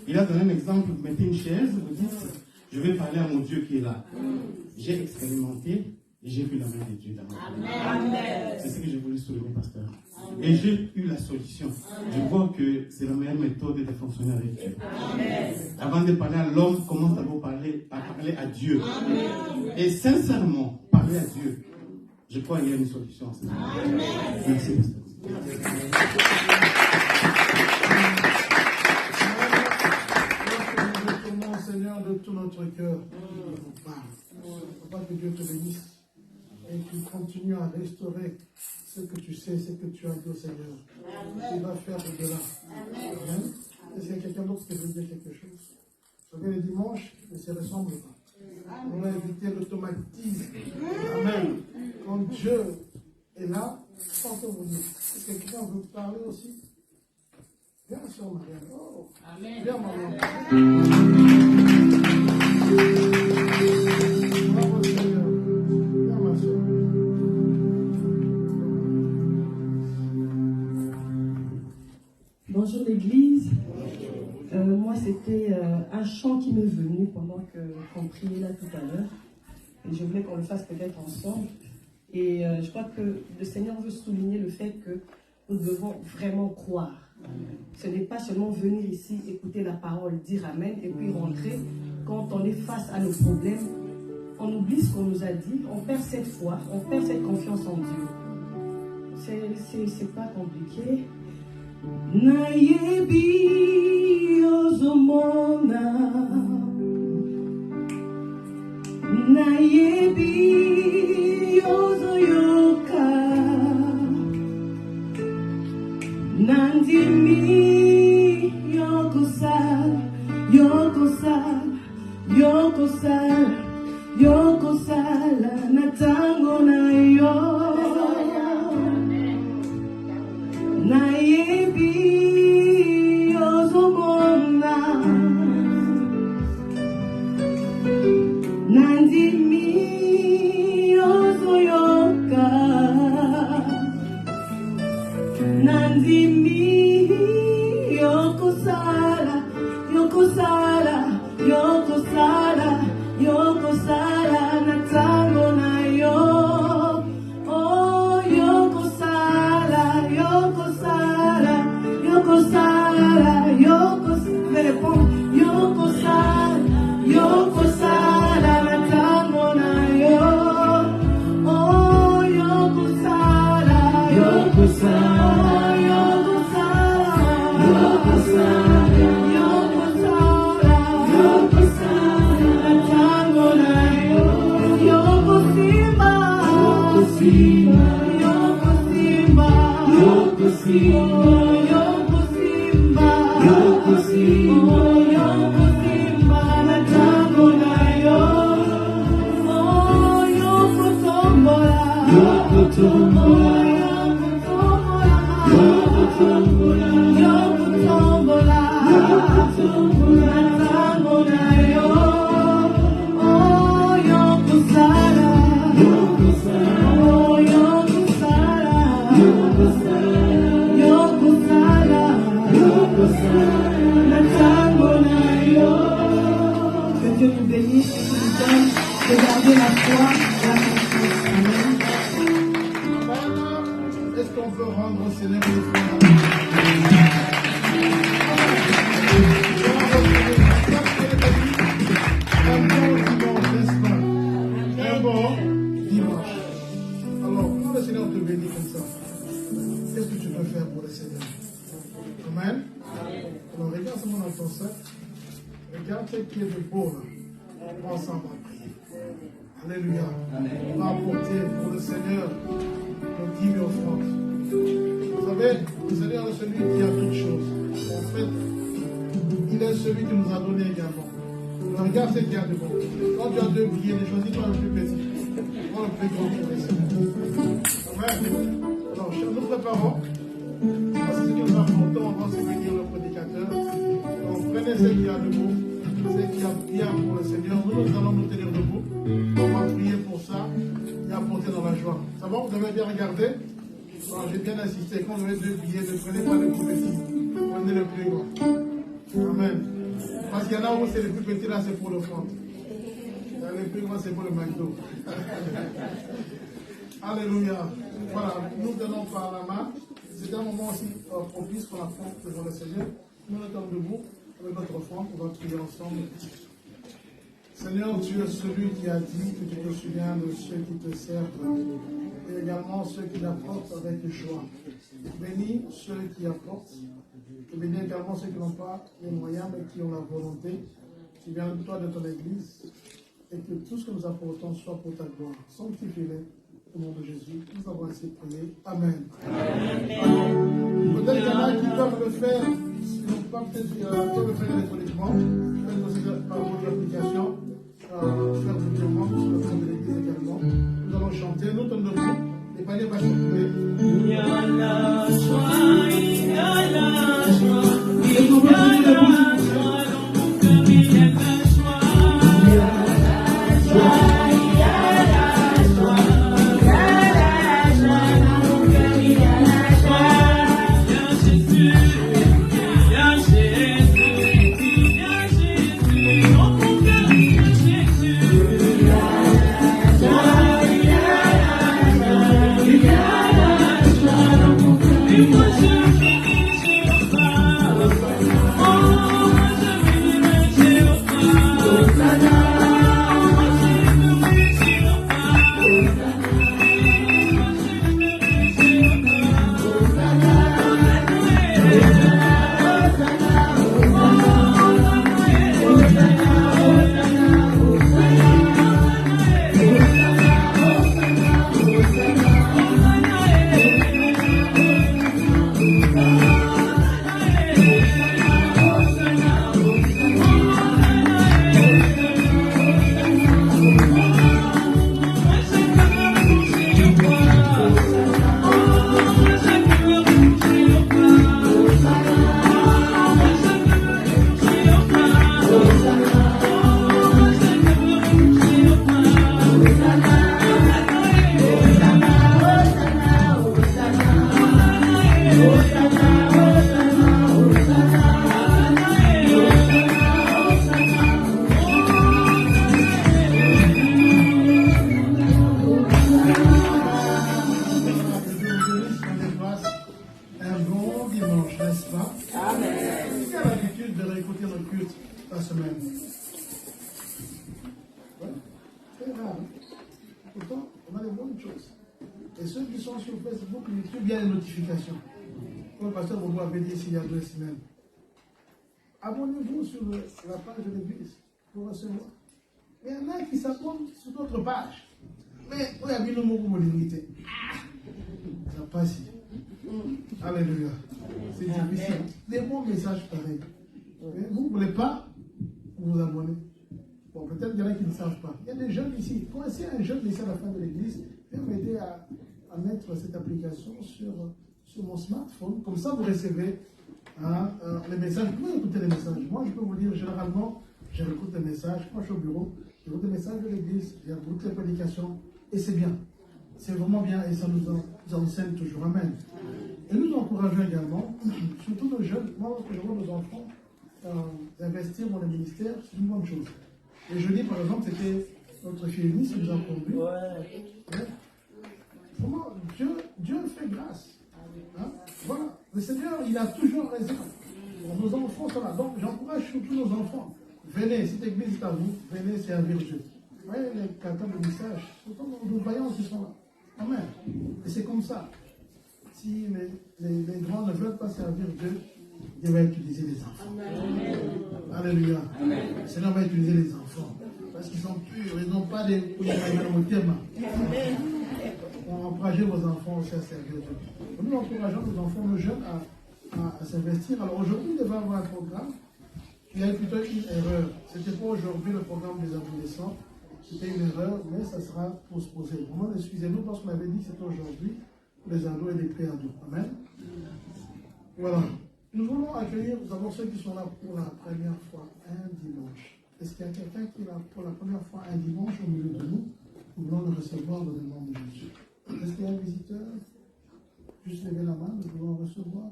Il a donné un exemple, vous mettez une chaise, vous dites, je vais parler à mon Dieu qui est là. J'ai expérimenté et j'ai vu la main de Dieu dans ma vie. C'est ce que j'ai voulu souligner, pasteur. Et j'ai eu la solution. Je vois que c'est la meilleure méthode de fonctionner avec Dieu. Avant de parler à l'homme, commence d'abord à parler à Dieu. Et sincèrement, parler à Dieu. Je crois qu'il y a une solution. Merci, pasteur. Seigneur, de tout notre cœur, je vous parle. Papa, que Dieu te bénisse et qu'il continue à restaurer ce que tu sais, ce que tu as dit au Seigneur. Il va faire au-delà. Amen. Est-ce qu'il y a quelqu'un d'autre qui veut dire quelque chose? Vous savez, les dimanches ne se ressemblent pas. On va éviter l'automatisme. Amen. Quand Dieu est là, sans vous dire. Est-ce que quelqu'un veut parler aussi? Viens, sœur Marianne. Oh. Amen. Viens, maman. Bravo, Seigneur. Viens, ma sœur. chant qui m'est venu pendant qu'on priait là tout à l'heure. Et je voulais qu'on le fasse peut-être ensemble. Et je crois que le Seigneur veut souligner le fait que nous devons vraiment croire. Ce n'est pas seulement venir ici, écouter la parole, dire Amen, et puis rentrer. Quand on est face à nos problèmes, on oublie ce qu'on nous a dit, on perd cette foi, on perd cette confiance en Dieu. C'est pas compliqué. Nayebi ozomona, nayebi ozoyoka, nandimi yokosala, yokosala, yokosala, yokosala, natango na yo. Nayebi ozomona, nandimi ozoyoka, nandimi yokosala, yokosala, yokosala, yokosala, natango na yo. Est-ce qu'on peut rendre au Seigneur les un bon dimanche. Alors, quand le Seigneur te bénit comme ça, qu'est-ce que tu peux faire pour le Seigneur? Amen. Alors, regarde ce monde dans ton sac. Regarde ce qui est de beau là. On va ensemble prier. Alléluia. On va apporter pour le Seigneur nos dîmes et offrandes. Vous savez, le Seigneur est celui qui a toutes choses. En fait, il est celui qui nous a donné également. Alors, regarde ce qu'il y a de bon. Quand tu as deux billets, choisis-toi le plus petit. Prends le plus grand pour le Seigneur. Amen. Alors, nous préparons. Parce que nous apportons avant de venir le prédicateur. Donc, prenez ce qu'il y a de bon. Ce qu'il y a bien pour le Seigneur. Nous allons nous tenir debout. On va prier pour ça et apporter dans la joie. Ça va? Vous avez bien regardé? J'ai bien insisté. Quand vous avez deux billets, ne prenez pas le plus petit. Prenez le plus grand. Amen. Parce qu'il y en a où c'est le plus petit, là c'est pour l'offrande. Le plus grand c'est pour le McDo. Alléluia. Voilà, nous donnons par la main. C'est un moment aussi propice qu'on apprend devant le Seigneur. Nous mettons debout avec notre offrande. On va prier ensemble. Seigneur, tu es celui qui a dit que tu te souviens de ceux qui te servent et également ceux qui l'apportent avec joie. Bénis ceux qui apportent et bénis également ceux qui n'ont pas les moyens mais qui ont la volonté. Tu viens de toi de ton Église et que tout ce que nous apportons soit pour ta gloire. Sanctifie-les au nom de Jésus. Nous avons ainsi prié. Amen. Peut-être qu'il y en a qui peuvent le faire, qui n'ont pas peut-être peuvent le faire électroniquement, peut-être aussi par votre application. Faire du mouvement sur le fond de l'église également. Nous allons chanter, nous tenons debout, les paniers vont circuler. Il y a la joie, il y a la joie, il y a la joie, il y a la joie, il y a la joie, il y a la joie, il y a la joie, il y a Jésus, il y a Jésus, il y a Jésus. très rare. Pourtant, on a les bonnes choses. Et ceux qui sont sur Facebook, ils suivent bien les notifications. Comme le pasteur Bobo avait dit ici il y a 2 semaines. Abonnez-vous sur la page de l'église pour recevoir. Il y en a qui s'abonnent sur d'autres pages. Mais, il y a bien le mot pour l'unité. Ça passe. Alléluia. C'est difficile. Des bons messages pareils. Mais vous ne voulez pas vous abonner. Bon, peut-être qu'il y en a qui ne savent pas. Il y a des jeunes ici. Connaissez un jeune ici à la fin de l'église. Viens m'aider à mettre cette application sur mon smartphone. Comme ça, vous recevez les messages. Vous pouvez écouter les messages. Moi, je peux vous dire, généralement, j'écoute les messages. Quand je suis au bureau, j'écoute les messages de l'église. J'écoute les prédications. Et c'est bien. C'est vraiment bien. Et ça nous enseigne toujours. Amen. Et nous encourageons également, surtout nos jeunes, moi, que je vois nos enfants investir dans le ministère, c'est une bonne chose. Et jeudi, par exemple, c'était notre fille Eunice qui nous a conduit. Vraiment, Dieu fait grâce. Hein? Voilà. Le Seigneur, il a toujours raison. Nos enfants sont là. Donc, j'encourage surtout nos enfants. Venez, cette église est à vous. Venez servir Dieu. Vous voyez les cartons de message, surtout nos voyants qui sont là. Amen. Et c'est comme ça. Si les grands ne veulent pas servir Dieu, Dieu va utiliser les enfants. Amen. Alléluia. Le Seigneur va utiliser les enfants. Parce qu'ils sont purs, ils n'ont pas des on encourage vos enfants aussi à servir Dieu. Nous encourageons nos enfants, nos jeunes à s'investir. Alors aujourd'hui, il va y avoir un programme. Il y a plutôt une erreur. Ce n'était pas aujourd'hui le programme des adolescents. C'était une erreur, mais ça sera postposé. Vraiment, excusez-nous parce qu'on avait dit que c'était aujourd'hui pour les ados et les pré-ados. Amen. Voilà. Nous voulons accueillir d'abord ceux qui sont là pour la première fois un dimanche. Est-ce qu'il y a quelqu'un qui est là pour la première fois un dimanche au milieu de nous? Nous voulons le recevoir dans le nom de Jésus. Est-ce qu'il y a un visiteur? Juste lever la main, nous voulons recevoir.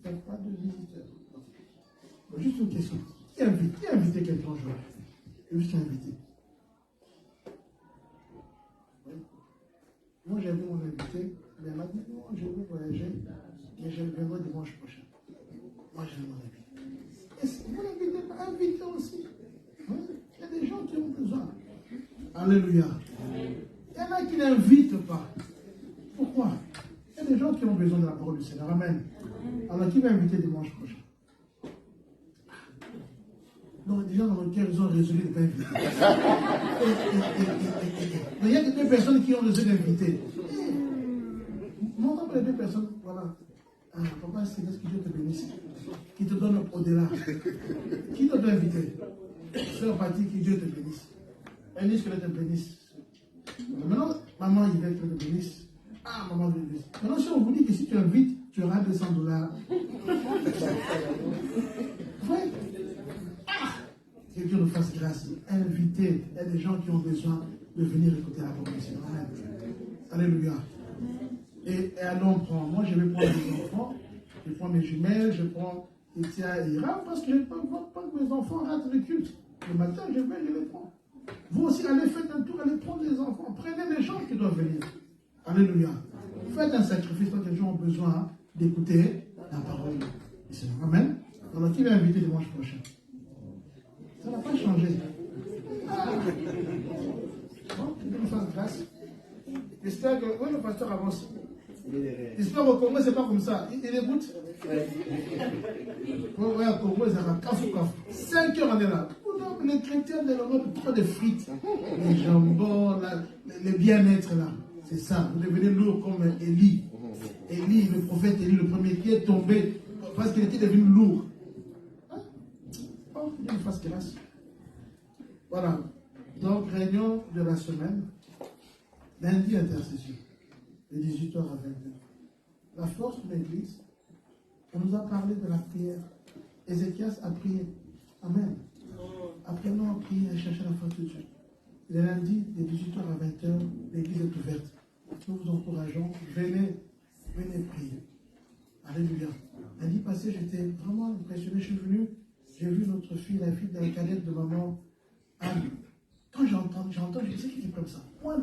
Il n'y a pas de visiteur. Bon, juste une question. Qui a invité quelqu'un aujourd'hui? Juste invité. Oui. Moi, j'ai vu mon invité, mais maintenant, je vais voyager et je viendrai dimanche prochain. Moi, j'ai mon invité. Est-ce que vous n'invitez pas invité aussi? Oui. Il y a des gens qui ont besoin. Alléluia. Il y en a qui n'invitent pas. Pourquoi? Il y a des gens qui ont besoin de la parole du Seigneur. Amen. Alors, qui va inviter dimanche prochain? Donc, déjà dans le cœur, ils ont résolu de ne pas inviter. Mais il y a que 2 personnes qui ont résolu d'inviter. Montre les 2 personnes. Voilà. Ah, papa, c'est ce que Dieu te bénisse. Qui te donne au-delà. Qui te doit inviter? Sœur Patti, que Dieu te bénisse. Eunice, que Dieu te bénisse. Maintenant, maman, il veut que Dieu te bénisse. Ah, maman, Dieu te bénisse. Maintenant, si on vous dit que si tu invites, tu auras $200. Oui. Que Dieu nous fasse grâce. Inviter. Il y a des gens qui ont besoin de venir écouter la parole du Seigneur. Alléluia. Et allons prendre. Moi, je vais prendre mes enfants. Je prends mes jumelles. Je prends Etia et Ira parce que je ne veux pas que mes enfants ratent le culte. Le matin, je les prends. Vous aussi, allez faire un tour, allez prendre les enfants. Prenez les gens qui doivent venir. Alléluia. Faites un sacrifice parce que les gens ont besoin d'écouter la parole du Seigneur. Amen. Alors, qui va inviter dimanche prochain? Ça n'a pas changé. Bon, que Dieu nous fasse grâce. J'espère que le pasteur avance. J'espère qu'au Congo, ce n'est pas comme ça. Il écoute. Oui, au Congo, ça va cafou. 5 heures, on est là. Les chrétiens, ils ont trop de frites. Les jambons, le bien-être là. C'est ça. Vous devenez lourd comme Élie. Élie, le prophète Élie, le premier qui est tombé parce qu'il était devenu lourd. Dieu nous fasse grâce. Voilà. Donc, réunion de la semaine. Lundi, intercession. De 18h à 20h. La force de l'Église, on nous a parlé de la prière. Ézéchias a prié. Amen. Apprenons à prier et chercher la face de Dieu. Le lundi, de 18h à 20h, l'Église est ouverte. Nous vous encourageons. Venez prier. Alléluia. Lundi passé, j'étais vraiment impressionné. Je suis venu. J'ai vu notre fille, la fille de la cadette de maman Anne. Quand j'entends, je sais qu'il est comme ça. Moi,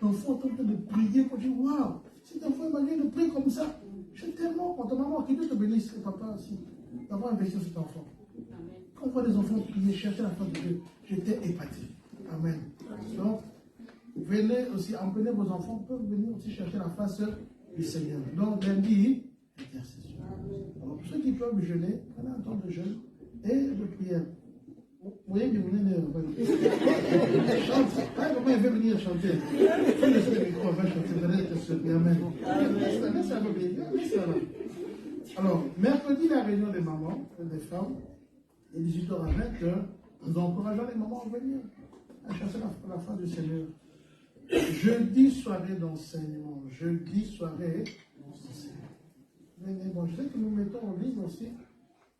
l'enfant est en train de prier. Quand je dis, waouh, cet enfant m'a dit de prier comme ça. Je suis tellement content. Maman, que Dieu te bénisse, et papa aussi, d'avoir investi cet enfant. Quand on voit les enfants prier, chercher la face de Dieu, j'étais épaté. Amen. venez aussi, emmenez vos enfants, peuvent venir aussi chercher la face du Seigneur. Donc, lundi, intercession. Alors, pour ceux qui peuvent jeûner, prenez un temps de jeûne et de prière. Vous voyez que vous venez chante. Comment il veut venir chanter? Tu le sais, micro, va chanter, vous allez être surpris. Amen. Ça va bien. Alors, mercredi, la réunion des mamans et des femmes, et 18h à 20h, nous encourageons les mamans à venir, à chercher la face du Seigneur. Jeudi, soirée d'enseignement. Jeudi, soirée d'enseignement. Bon, je sais que nous mettons en ligne aussi,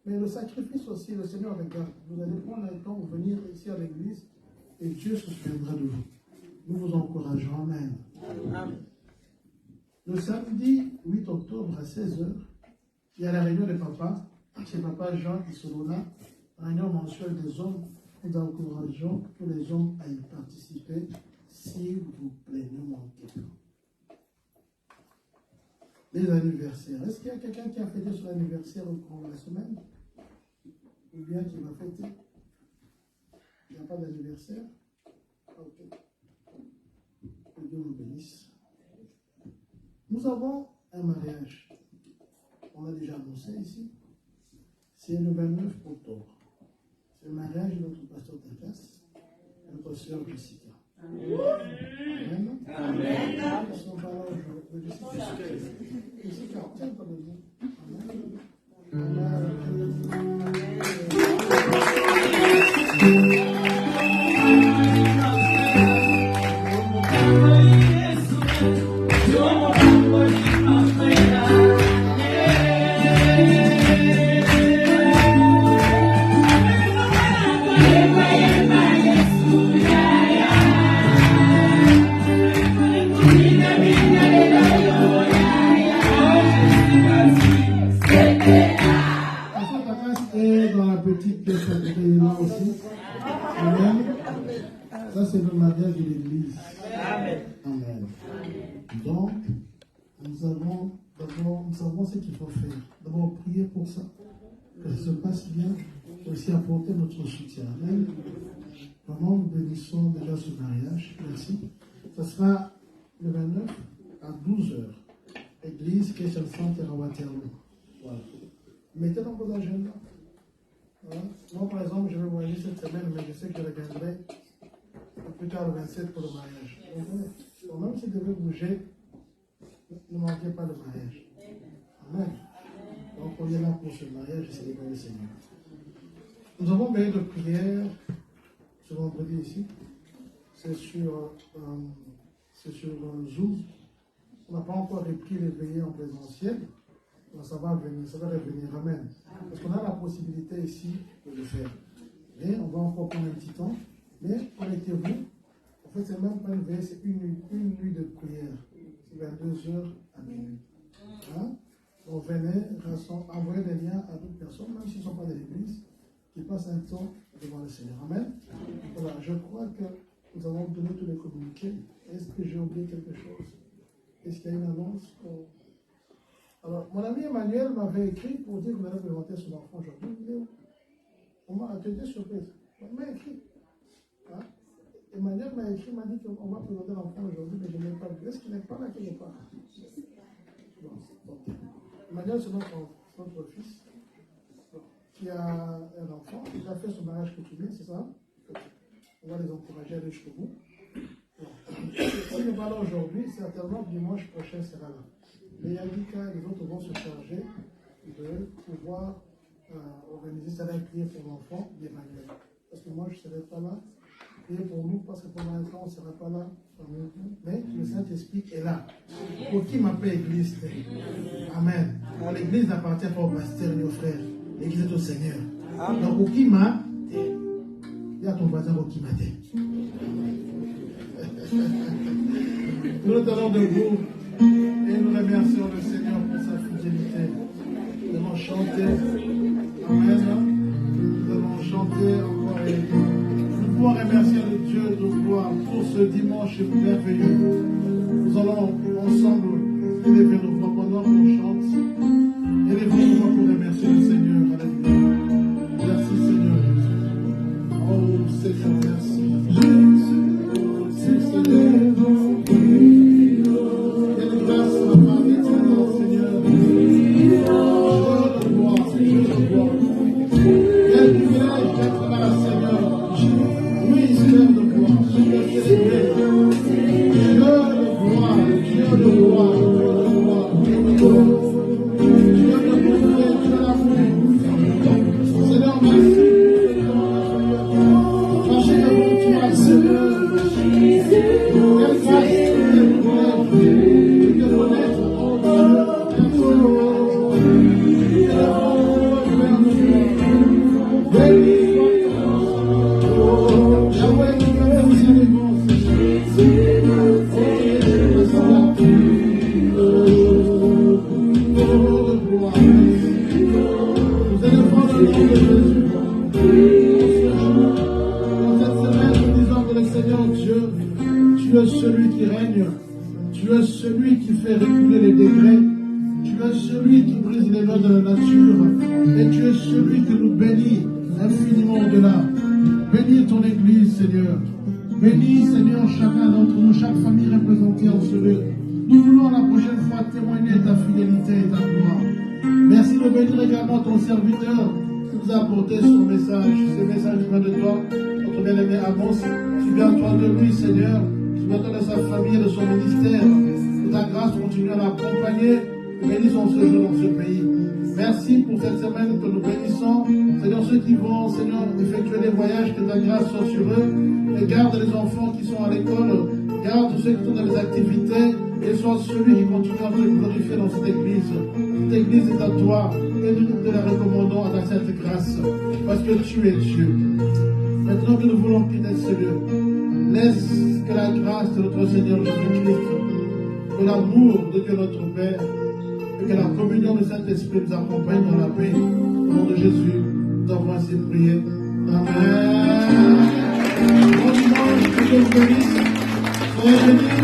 mais le sacrifice aussi, le Seigneur regarde. Vous allez prendre un temps pour venir ici à l'église et Dieu se souviendra de vous. Nous vous encourageons. Amen. Le samedi 8 octobre à 16h, il y a la réunion des papas. C'est Papa Jean Isolona, réunion mensuelle des hommes. Nous encourageons tous les hommes à y participer. S'il vous plaît, ne manquez pas. Les anniversaires. Est-ce qu'il y a quelqu'un qui a fêté son anniversaire au cours de la semaine? Ou bien qui va fêter? Il n'y a pas d'anniversaire? Ok. Que Dieu nous bénisse. Nous avons un mariage. On l'a déjà annoncé ici. C'est le 29 octobre. C'est le mariage de notre pasteur Takas, notre soeur Jessica. Amen. Amen. Ils sont pas là aujourd'hui. Jessica, tiens pas de vous. Amen. Ça, c'est le mariage de l'Église. Amen. Amen. Donc, nous savons ce qu'il faut faire. D'abord, prier pour ça, que ça se passe bien, et aussi apporter notre soutien. Amen. Vraiment, nous bénissons déjà ce mariage. Merci. Ça sera le 29 à 12h. Église Christian Center à Waterloo. Voilà. Mettez dans vos agendas. Voilà. Moi, par exemple, je vais voyager cette semaine, mais je sais que je reviendrai plus tard le 27 pour le mariage. Donc, même si vous devez bouger, ne manquez pas le mariage. Amen. Donc, on est là pour ce mariage et célébrer le Seigneur. Nous avons veillé de prière ce vendredi ici. C'est sur Zoom. On n'a pas encore repris les veillées en présentiel. Donc ça va venir, ça va revenir. Amen. Parce qu'on a la possibilité ici de le faire. Et on va encore prendre un petit temps. Mais connectez-vous. En fait, c'est même pas une veille, c'est une nuit de prière. C'est vers 2h à minuit. Hein? Donc venez, envoyez des liens à d'autres personnes, même s'ils ne sont pas de l'église, qui passent un temps devant le Seigneur. Amen. Voilà, je crois que nous avons donné tous les communiqués. Est-ce que j'ai oublié quelque chose? Est-ce qu'il y a une annonce? Alors, mon ami Emmanuel m'avait écrit pour dire qu'on allait présenter son enfant aujourd'hui. On m'a été surprise. Il m'a écrit. Hein? Emmanuel m'a écrit, m'a dit qu'on va présenter l'enfant aujourd'hui, mais je n'ai pas vu. Est-ce qu'il n'est pas là quelque part? Bon, donc, Emmanuel, c'est notre fils qui a un enfant. Il a fait son mariage coutumier, c'est ça? On va les encourager à aller jusqu'au bout. S'il n'est pas là aujourd'hui, certainement dimanche prochain sera là. Mais Yadika et les autres vont se charger de pouvoir organiser ça et prier pour l'enfant d'Emmanuel. Parce que moi, je ne serai pas là. Priez pour nous, parce que pendant un temps, on ne sera pas là. Mais le Saint-Esprit est là. Pour qui m'appelle Église? Amen. Alors, l'Église n'appartient pas au pasteur ni aux frères. L'Église est au Seigneur. Donc, pour qui m'a dis à ton voisin pour qui m'a dit. Nous nous tenons debout et nous remercions le Seigneur pour sa fidélité. Nous allons chanter. Amen. Nous allons chanter encore et nous pouvons remercier le Dieu de gloire pour ce dimanche merveilleux. Nous allons ensemble élever nos voix pendant qu'on chante. Élevons nos voix pour remercier le Seigneur. Alléluia. Merci Seigneur Jésus. Oh Seigneur, merci. Jésus, Seigneur. Dieu. Tu es celui qui règne. Tu es celui qui fait reculer les degrés. Tu es celui qui brise les lois de la nature. Et tu es celui que nous bénis infiniment au-delà. Bénis ton Église, Seigneur. Bénis, Seigneur, chacun d'entre nous, chaque famille représentée en ce lieu. Nous voulons la prochaine fois témoigner de ta fidélité et ta gloire. Merci de bénir également ton serviteur qui nous a apporté son message. Ce message vient de toi, notre bien-aimé Amos. Souviens-toi de lui, Seigneur. Souviens-toi de sa famille et de son ministère. Que ta grâce continue à l'accompagner. Bénissons ce jour dans ce pays. Merci pour cette semaine que nous bénissons. Seigneur, ceux qui vont, Seigneur, effectuer des voyages, que ta grâce soit sur eux. Et garde les enfants qui sont à l'école. Garde ceux qui sont dans les activités. Et sois celui qui continue à te glorifier dans cette église. Cette église est à toi. Et nous te la recommandons à ta sainte grâce. Parce que tu es Dieu. Maintenant que nous voulons quitter ce lieu, laisse que la grâce de notre Seigneur Jésus-Christ, que l'amour de Dieu notre Père, et que la communion du Saint-Esprit nous accompagne dans la paix. Au nom de Jésus, nous avons ainsi prié. Amen. Bon dimanche, que Dieu vous bénisse. Soyez bénis.